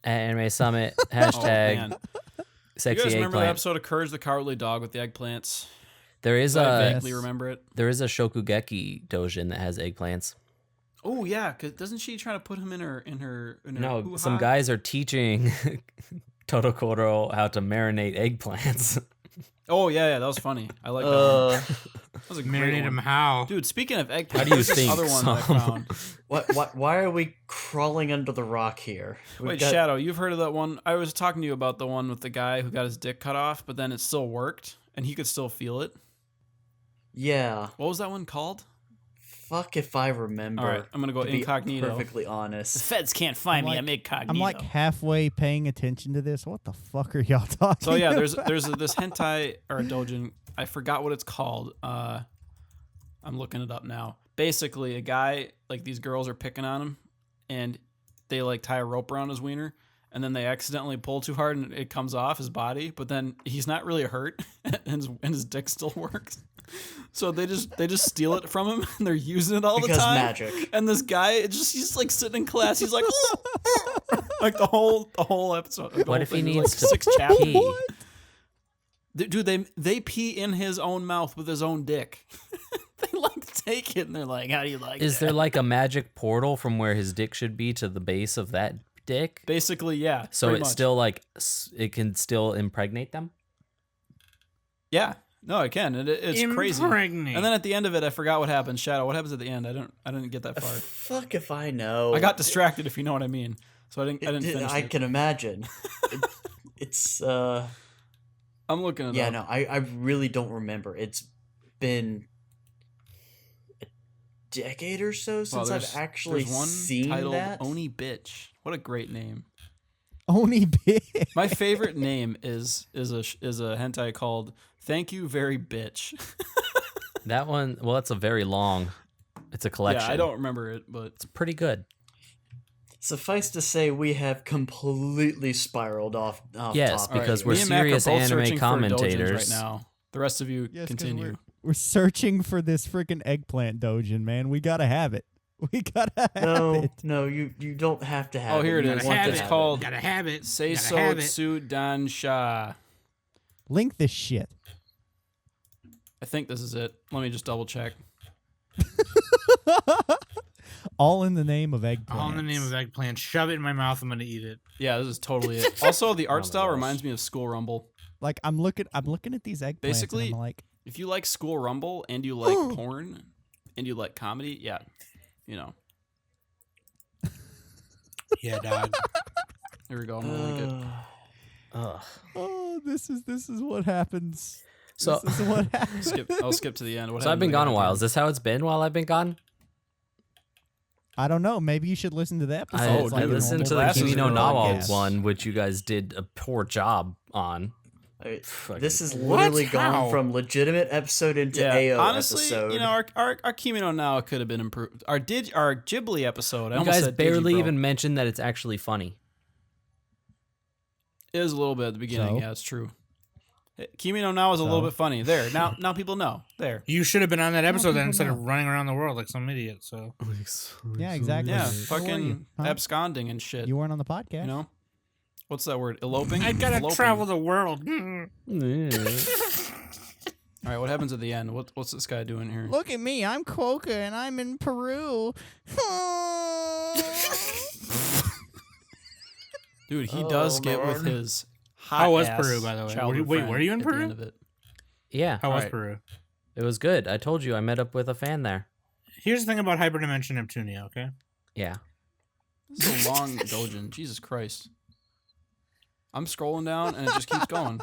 At Anime Summit, Oh, hashtag man. You sexy guys remember that eggplant. episode of Courage the Cowardly Dog with the eggplants? There is I a vaguely remember it. Shokugeki doujin that has eggplants. Oh yeah, cause doesn't she try to put him in her No, hoo-ha? some guys are teaching Totokoro how to marinate eggplants. Oh yeah, that was funny. I like that. One. That was a great Marinate one. him how? Dude, speaking of eggplant, How do you there's this think other one that I some- found. Why are we crawling under the rock here? We've Wait, got- Shadow, you've heard of that one? I was talking to you about the one with the guy who got his dick cut off, but then it still worked and he could still feel it. Yeah. What was that one called? Fuck if I remember. All right, I'm gonna go to be incognito. Perfectly The honest. feds can't find me. I'm incognito. I'm like halfway paying attention to this. What the fuck are y'all talking So yeah, about? there's this hentai or a doujin. I forgot what it's called. I'm looking it up now. Basically, a guy, like, these girls are picking on him, and they like tie a rope around his wiener, and then they accidentally pull too hard and it comes off his body. But then he's not really hurt, and his dick still works. So they just steal it from him, and they're using it all Because the time. magic. And this guy, he's like sitting in class. He's like, like the whole episode. the What whole if he thing is, needs like to 6 chapters? pee? Dude, they pee in his own mouth with his own dick. They like take it and they're like, "How do you like Is that?" there like a magic portal from where his dick should be to the base of that dick? Basically, yeah. So pretty it's much. still like it can still impregnate them. yeah. No, I can. It's crazy. Impregnate. And then at the end of it, I forgot what happened. Shadow, what happens at the end? I didn't get that far. Fuck if I know. I got distracted, if you know what I mean. So I didn't finish I it. can imagine. It's I'm looking it up. yeah, no, I really don't remember. It's been a decade or so since I've actually there's one seen titled that. Oni Bitch. What a great name. Only bit. My favorite name is a hentai called Thank You Very Bitch. That one, well, it's a very long. It's a collection. Yeah, I don't remember it, but It's pretty good. Suffice to say, we have completely spiraled off Yes, topic. because here. we're me and Mac are serious both anime searching for doujins commentators. right now. The rest of you Yes, 'cause continue. We're searching for this freaking eggplant doujin, man. We gotta have it. We gotta have it. No, you don't have to have Oh, here it You is. want to It's have called Gotta have it. Seiso Gotta have it. Tsu Dan Sha. Link this shit. I think this is it. Let me just double check. All in the name of eggplant. All in the name of eggplant. Shove it in my mouth. I'm gonna eat it. Yeah, this is totally it. Also, the art my style gosh. reminds me of School Rumble. Like I'm looking at these eggplants. Basically- and I'm like, If you like School Rumble and you like porn and you like comedy, yeah, you know. Yeah, dog. Here we go. I'm gonna link it. Ugh. oh, this is what happens. So, This is what happens. I'll skip to the end. What so I've happened been to the gone a guy while. again? Is this how it's been while I've been gone? I don't know. Maybe you should listen to the episode. I It's like a listened to normal the Kimi no podcast. Nawa one, which you guys did a poor job on. This is What? literally How? gone from legitimate episode into Yeah, AO honestly, episode. you know, our Kimi no Now could have been improved. Our Ghibli episode. I You almost guys said barely Digibro. even mentioned that it's actually funny. It is a little bit at the beginning. So? Yeah, it's true. Kimi no Now is a little bit funny. There, now people know. There. You should have been on that episode then people instead of know. running around the world like some idiot. So Yeah, exactly. Yeah, Where were fucking you? Huh? absconding and shit. You weren't on the podcast. You know? What's that word? Eloping? I gotta Eloping. travel the world. All right, what happens at the end? What's this guy doing here? Look at me. I'm Kwoka and I'm in Peru. Dude, he does get with Lord. his hot How was ass Peru, by the way? childhood Wait, friend were you in at the Peru? end of it. Yeah, How was Alright. Peru? it was good. I told you I met up with a fan there. Here's the thing about Hyperdimension Neptunia, okay? Yeah. This is a long doujin. Jesus Christ. I'm scrolling down and it just keeps going.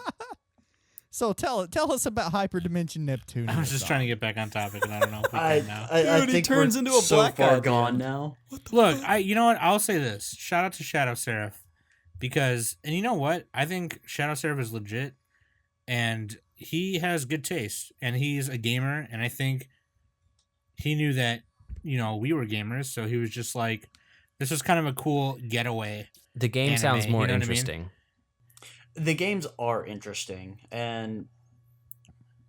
So tell us about Hyperdimension Neptunia. I was just trying to get back on topic, and I don't know if we I can now. Dude, he think turns we're into a so black guy far at the gone end. now. Look, you know what? I'll say this. Shout out to ShadowSeraph. Because, and you know what? I think ShadowSeraph is legit, and he has good taste, and he's a gamer, and I think he knew that, you know, we were gamers, so he was just like, this was kind of a cool getaway. The game Anime, sounds more you know what I mean? interesting. The games are interesting, and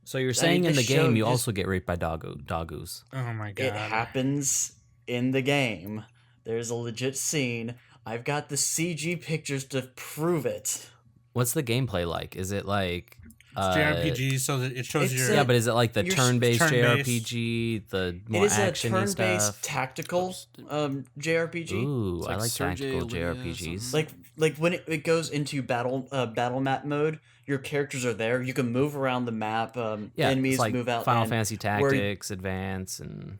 So you're saying the in the show game you just- also get raped by doggoos. Oh my god. it happens in the game. There's a legit scene. I've got the CG pictures to prove it. What's the gameplay like? Is it like It's JRPG, so that it shows it's your... yeah, but is it like the You're turn-based turn-based. JRPG, the It more is a actiony turn-based stuff? tactical JRPG. Ooh, It's I like like Sergey tactical Leone JRPGs. Like when it goes into battle map mode, your characters are there. You can move around the map. yeah, Enemies it's like move out. Final and Fantasy where- Tactics, Advance, and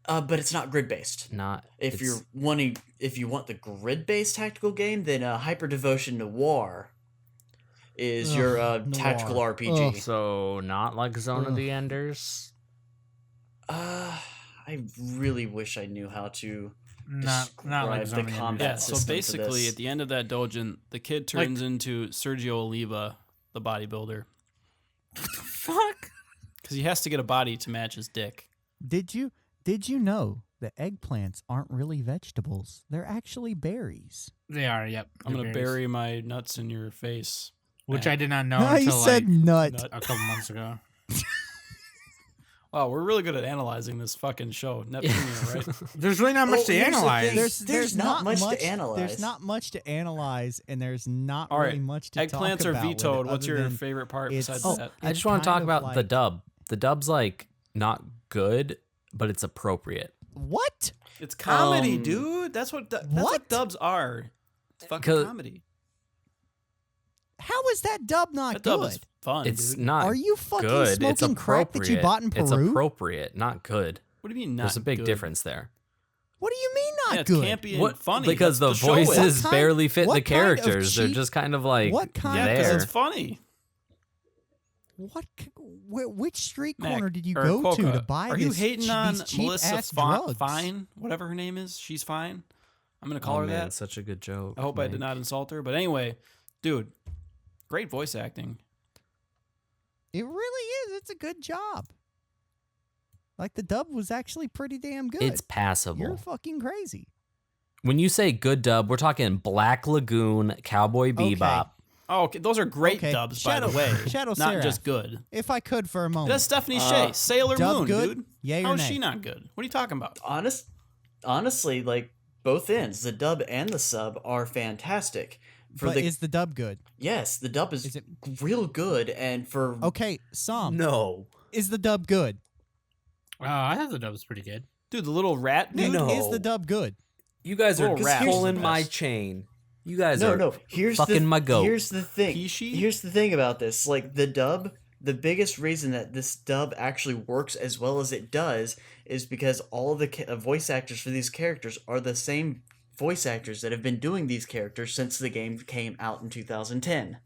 but it's not grid based. not. If it's- you want the grid based tactical game, then Hyper Devotion Noir is your tactical Noir. RPG. so not like Zone of Ugh. the Enders. I really wish I knew how to. not like describe the Zone of the combat Yeah, Enders. so system for basically this. at the end of that doujin, the kid turns into Sergio Oliva, the bodybuilder. Fuck. Because he has to get a body to match his dick. Did you know that eggplants aren't really vegetables? They're actually berries. They are, yep. I'm they're going to berries. bury my nuts in your face. Which I did not know No, you until said like nut. nut. a couple months ago. Wow, we're really good at analyzing this fucking show. Neptunia, right? There's really not much Oh, to here's the analyze. thing. There's not much to analyze. There's not much to analyze, and there's not All really right, much to talk eggplants about are with it vetoed. What's other your than favorite part it's- besides Oh, that? I It's just want to talk kind of about the like- dub. The dub's like not good, but it's appropriate. What? It's comedy, Um, dude. That's what What? dubs are. It's fucking 'Cause- comedy. How is that dub not That good? dub is fun. It's dude. not Are you fucking good. smoking It's crack that you appropriate. bought in Peru? It's appropriate, not good. What do you mean not There's a big good? difference there. What do you mean not Yeah, it's good? campy and What? funny. Because the That's show it. voices What kind- barely fit the what kind of characters. They're cheap- just kind of like what kind Yeah, because there. it's funny. Which street Mac, corner did you or go to Kwoka, buy Are this you hating on these cheap Melissa ass drugs? Fine? Whatever her name is, she's fine. I'm gonna call Oh her man, that. such a good joke. I hope I did Mike. not insult her. But anyway, dude, great voice acting. It really is. It's a good job. Like the dub was actually pretty damn good. It's passable. You're fucking crazy. When you say good dub, we're talking Black Lagoon, Cowboy Bebop. Oh, okay. Those are great Okay, dubs, by the way. Shadow Not Seraph. just good. If I could for a moment. That's Stephanie Sheh, Sailor dub Moon, good? dude. Yay or How is nay? she not good? What are you talking about? Honestly, like both ends, the dub and the sub are fantastic. But is the dub good? Yes, the dub is Is it- real good, and for Okay, No. is the dub good? I thought the dub was pretty good. Dude, the little rat dude. Dude, No. is the dub good? You guys are Little rat. pulling Here's- my chain. You guys no, are no. Here's fucking my goat. Here's the thing. Pishi? Here's the thing about this. Like the dub, the biggest reason that this dub actually works as well as it does is because all of the voice actors for these characters are the same voice actors that have been doing these characters since the game came out in 2010.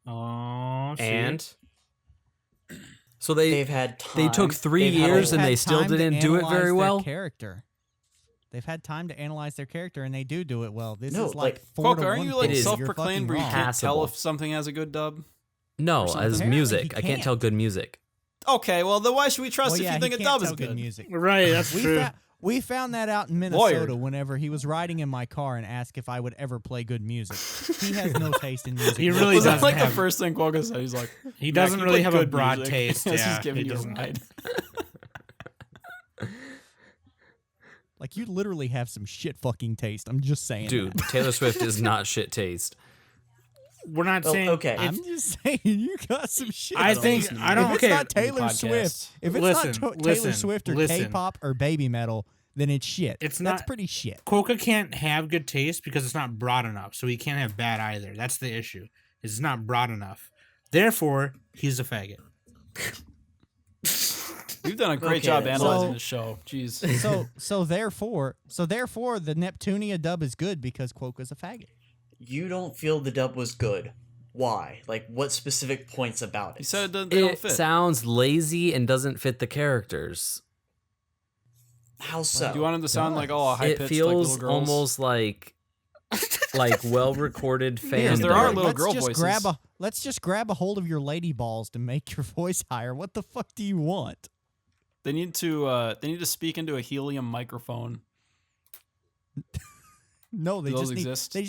Oh, and so they They've had time. they took 3 they've had years a- and They've they had still time to didn't do it analyze very their well. Character. They've had time to analyze their character, and they do it well. This No, is like like, 4 Quokka, to aren't 1 you like It is. self-proclaimed where you You're can't fucking tell wrong. if something has a good dub? No, something. as Apparently music, he I can't can't. tell good music. Okay, well then why should we trust Well, if yeah, you think he a can't dub is tell good good? music. right, that's true. We found that out in Minnesota Lawyered. whenever he was riding in my car and asked if I would ever play good music. He has no taste in music. He really Was that doesn't like the have- first thing Quokka said? He's like, He "Mac, doesn't you really play have a good broad music." taste. As Yeah, he's giving he you a doesn't. ride. Like, you literally have some shit fucking taste. I'm just saying. Dude, that. Taylor Swift is not shit taste. We're not Well, saying okay. I'm just saying you got some shit. I on think this. I don't. If it's Okay, not Taylor podcast. Swift, if it's Listen, not Taylor listen, Swift or listen. K-pop or baby metal, then it's shit. It's That's not- pretty shit. Quokka can't have good taste because it's not broad enough. So he can't have bad either. That's the issue. It's not broad enough. Therefore, he's a faggot. You've done a great Okay, job so- analyzing the show. Jeez. So therefore, the Neptunia dub is good because Quokka's a faggot. You don't feel the dub was good. Why? Like, what specific points about it? He said they don't It fit. sounds lazy and doesn't fit the characters. How so? Do you want him to sound like all high pitched It like feels little girls? almost like well recorded Because fan. there are dub. little girl just voices. Let's just grab a hold of your lady balls to make your voice higher. What the fuck do you want? They need to speak into a helium microphone. No, they Do those just need exist? they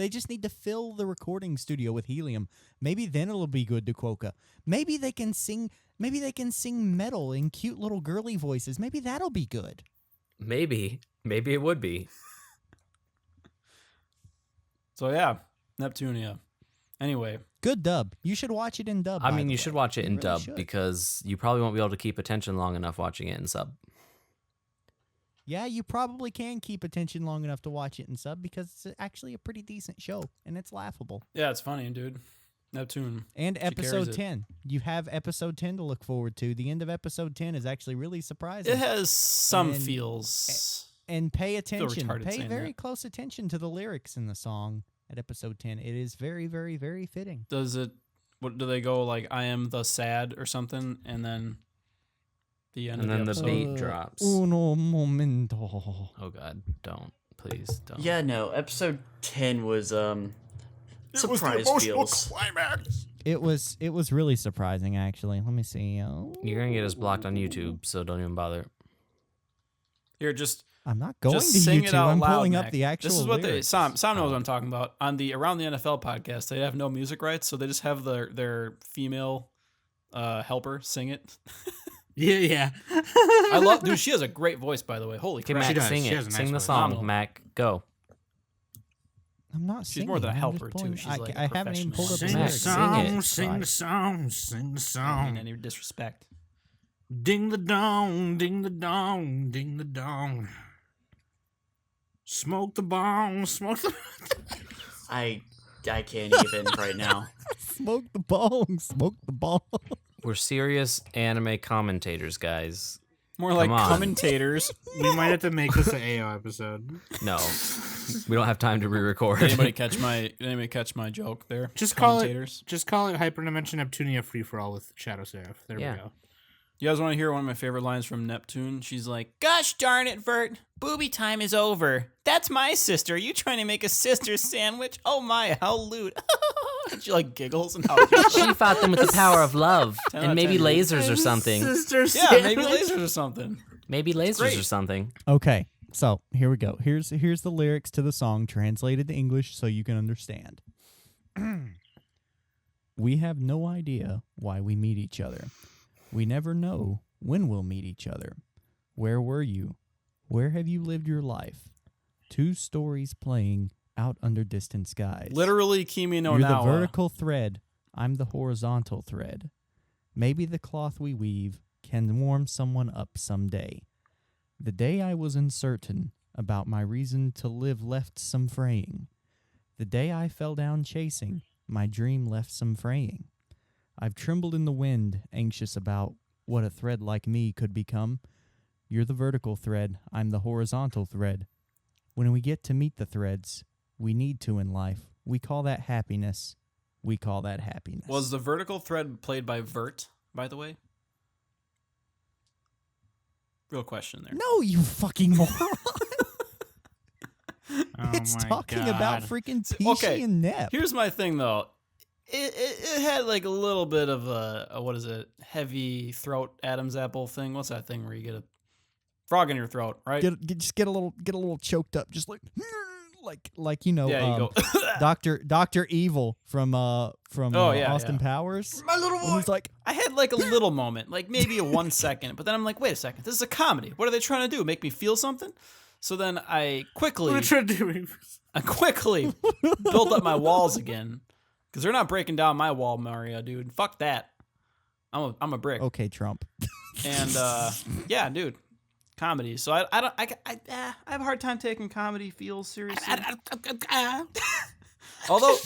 just need to fill the recording studio with helium. Maybe then it'll be good to Quokka. Maybe they can sing metal in cute little girly voices. Maybe that'll be good. Maybe it would be. So yeah, Neptunia. Anyway, Good dub. You should watch it in dub. I by mean, the you way. should watch it in really dub should. because you probably won't be able to keep attention long enough watching it in sub. Yeah, you probably can keep attention long enough to watch it in sub because it's actually a pretty decent show and it's laughable. yeah, it's funny, dude. Neptune. And carries episode it. 10. You have episode 10 to look forward to. The end of episode 10 is actually really surprising. It has some And- feels. And pay attention. retarded Pay saying very that. close attention to the lyrics in the song at episode 10. It is very, very, very fitting. Does it? What do they go like? I am the sad or something, and then the end And of then the the episode. beat drops. Uno momento. Oh god, don't. Please don't. Yeah, no. Episode 10 was surprise feels. It was really surprising, actually. Let me see. You're gonna get us blocked on YouTube, so don't even bother. Here, just I'm not going just to sing YouTube. it out I'm loud, pulling Mac. up the actual This is what lyrics. Sam knows what I'm talking about. On the Around the NFL podcast, they have no music rights, so they just have their female helper sing it. Yeah. I love, dude. She has a great voice, by the way. Holy Okay, crap! Mac, does. sing She it. has a nice Sing the voice. song, Phenomenal. Mac. Go. I'm not She's singing. more than a I'm just helper, too. pulling- She's like a I haven't even pulled up the professional. Sing the Mac, lyrics. sing it. song, sing the song, sing the I don't mean song. any disrespect. Ding the dong, ding the dong, ding the dong. Smoke the bong, smoke the. I I can't even right now. Smoke the bong. Smoke the bong. We're serious anime commentators, guys. More like Come on. commentators. We might have to make this an AO episode. No, we don't have time to re-record. Anybody catch my joke there? Just call it Hyperdimension Neptunia free for all with ShadowSeraph. There Yeah. we go. You guys want to hear one of my favorite lines from Neptune? She's like, Gosh darn it, Vert. Booby time is over. That's my sister. Are you trying to make a sister sandwich? Oh my, how lewd. and she like giggles and how She fought them with the power of love 10 out and of maybe 10. lasers or something. yeah, maybe lasers or something. Maybe lasers great. or something. Okay, so here we go. Here's the lyrics to the song translated to English so you can understand. We have no idea why we meet each other. We never know when we'll meet each other. Where were you? Where have you lived your life? Two stories playing out under distant skies. Literally, Kimi no You're Nawa. the vertical thread. I'm the horizontal thread. Maybe the cloth we weave can warm someone up someday. The day I was uncertain about my reason to live left some fraying. The day I fell down chasing, my dream left some fraying. I've trembled in the wind, anxious about what a thread like me could become. You're the vertical thread, I'm the horizontal thread. When we get to meet the threads we need to in life, we call that happiness. We call that happiness. Was the vertical thread played by Vert, by the way? Real question there. No, you fucking moron. Oh It's my talking God. about freaking Pishi Okay, and Nep. Here's my thing, though. It had like a little bit of a what is it? Heavy throat Adam's apple thing. What's that thing where you get a frog in your throat, right? Just get a little choked up, just like you know, Yeah, you go. Dr. Evil from yeah, Austin yeah. Powers. My little boy. He's like, I had like a little moment, like maybe a 1 second, but then I'm like, wait a second, this is a comedy. What are they trying to do? Make me feel something? So then I quickly What are you doing? built up my walls again because they're not breaking down my wall, Mario, dude. Fuck that. I'm a brick. okay, Trump. And yeah, dude, comedy. So I have a hard time taking comedy feels seriously. Although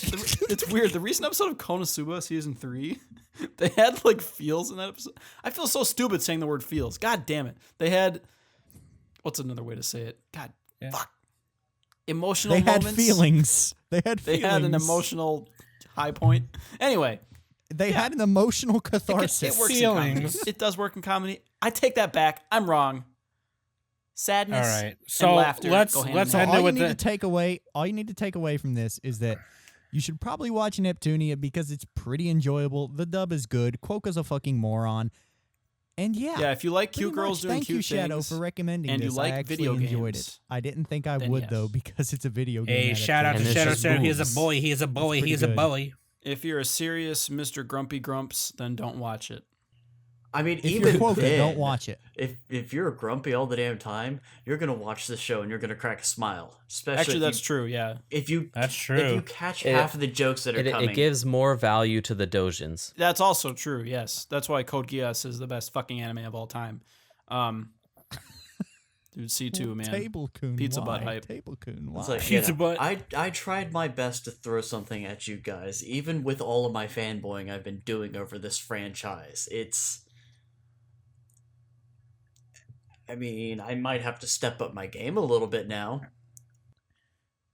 it's weird, the recent episode of Konosuba season 3, they had like feels in that episode. I feel so stupid saying the word feels. God damn it. They had what's another way to say it? God, fuck. Emotional They had moments. feelings. They had They feelings. had an emotional high point. Anyway, They had an emotional catharsis. it works in comedy. It does work in comedy. I take that back. I'm wrong. Sadness All right. and So laughter let's go hand let's in hand. end it all you with need to the. take away, all you need to take away from this is that you should probably watch Neptunia because it's pretty enjoyable. The dub is good. Kwoka's a fucking moron. And Yeah, if you like pretty cute girls much. doing Thank cute you, Shadow, things, for recommending and you this. like I actually video enjoyed games, it. I didn't think I then would yes. though because it's a video game. Hey, shout out to And it's Shadow just Sarah. He is boobs. a boy. He is a boy. pretty He is a good. boy. if you're a serious Mr. Grumpy Grumps, then don't watch it. I mean, If even you're Kwoka, then, don't watch it. If you're grumpy all the damn time, you're gonna watch this show and you're gonna crack a smile. Especially Actually, if that's you, true. Yeah, If you That's if true. you catch It- half of the jokes that are coming. It gives more value to the doujins. that's also true. Yes, that's why Code Geass is the best fucking anime of all time. Dude, C2 man. Table Coon. Pizza why? butt hype. Table Coon. Why? It's like, Pizza butt. I tried my best to throw something at you guys, even with all of my fanboying I've been doing over this franchise. I mean, I might have to step up my game a little bit now.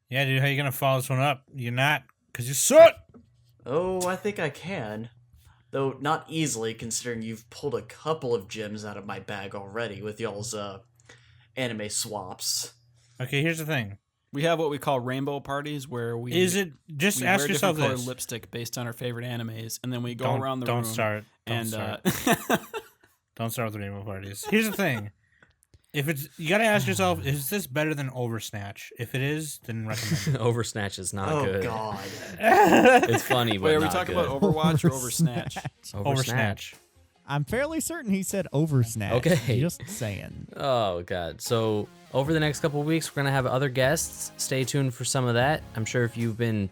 Yeah, dude. How you gonna follow this one up? You're not, cause you suck. Oh, I think I can. Though not easily, considering you've pulled a couple of gems out of my bag already with y'all's anime swaps. Okay, here's the thing. We have what we call rainbow parties, where we Is it just we ask wear yourself different colored this? lipstick based on our favorite animes, and then we go Don't around the don't room. start. Don't and start. uh, Don't start with the rainbow parties. Here's the thing. If it's, you gotta ask yourself, is this better than Oversnatch? If it is, then recommend it. Oversnatch is not Oh good. god. It's funny, but wait, are we not talking good. about Overwatch or Oversnatch? Oversnatch. I'm fairly certain he said oversnatch. Okay. Just saying. Oh god. So over the next couple of weeks, we're gonna have other guests. Stay tuned for some of that. I'm sure if you've been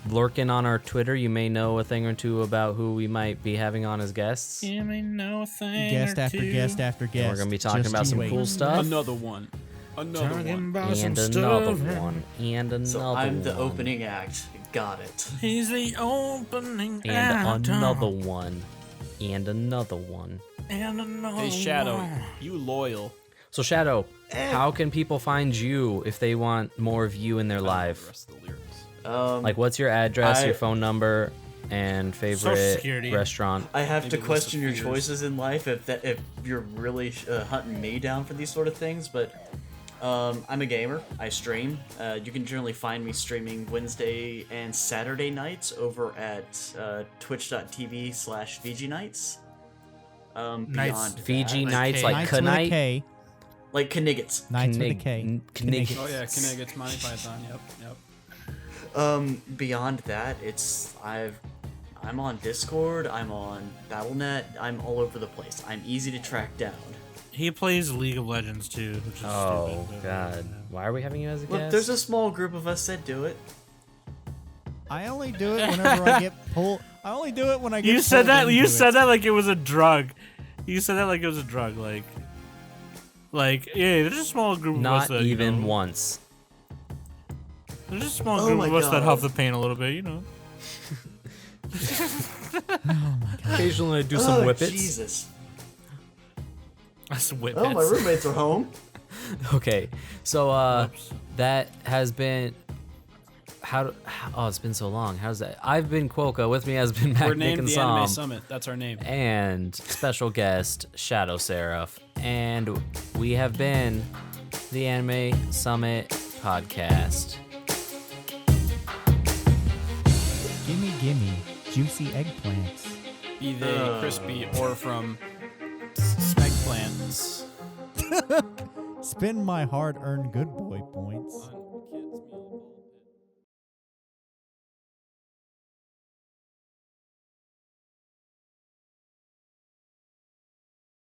lurking on our Twitter, you may know a thing or two about who we might be having on as guests. You may know a thing Guest or after two. guest after guest. We're gonna be talking Just about you some wait. cool stuff. Another one. Another Talking one. about some And another stuff. one. And another So I'm the one. opening act. Got it. He's the opening And act. another one. And another one. And another Hey, Shadow, one. you loyal. So Shadow, how can people find you if they want more of you in their The life? rest of the lyrics. Like, what's your address, I- your phone number, and favorite Security. restaurant? I have Maybe to a list question of your fears. choices in life if you're really hunting me down for these sort of things, but I'm a gamer. I stream. You can generally find me streaming Wednesday and Saturday nights over at twitch.tv/VG Nights. Nights. Beyond Fiji that, Nights, K. like Knights with a Knight? K. like Kniggets. Knights with a K. Knig- Oh yeah, Kniggets, Monty Python. Yep. Beyond that, I'm on Discord. I'm on BattleNet. I'm all over the place. I'm easy to track down. He plays League of Legends too, which is Oh, stupid. God. Why are we having you as a Look, guest? there's a small group of us that do it. I only do it whenever I get pulled. I only do it when I get You said pulled that. You into said it. that like it was a drug. You said that like it was a drug. Like yeah, there's a small group of us Not that even you know, once. There's a small Oh group my of us that God. huff the paint a little bit, you know. Occasionally I do some Oh, whippets. Jesus. That's whip Oh, my roommates are home. Okay, so Whoops. that has been oh, it's been so long. How's that? I've been Kwoka. With me has been Mac, We're Nick, named and the Anime Sam, Summit. That's our name. and special guest ShadowSeraph, and we have been the Anime Summit podcast. Gimme, juicy eggplants. Be they crispy or from Eggplants. Spend my hard-earned good boy points. On Kids Meal Bowl.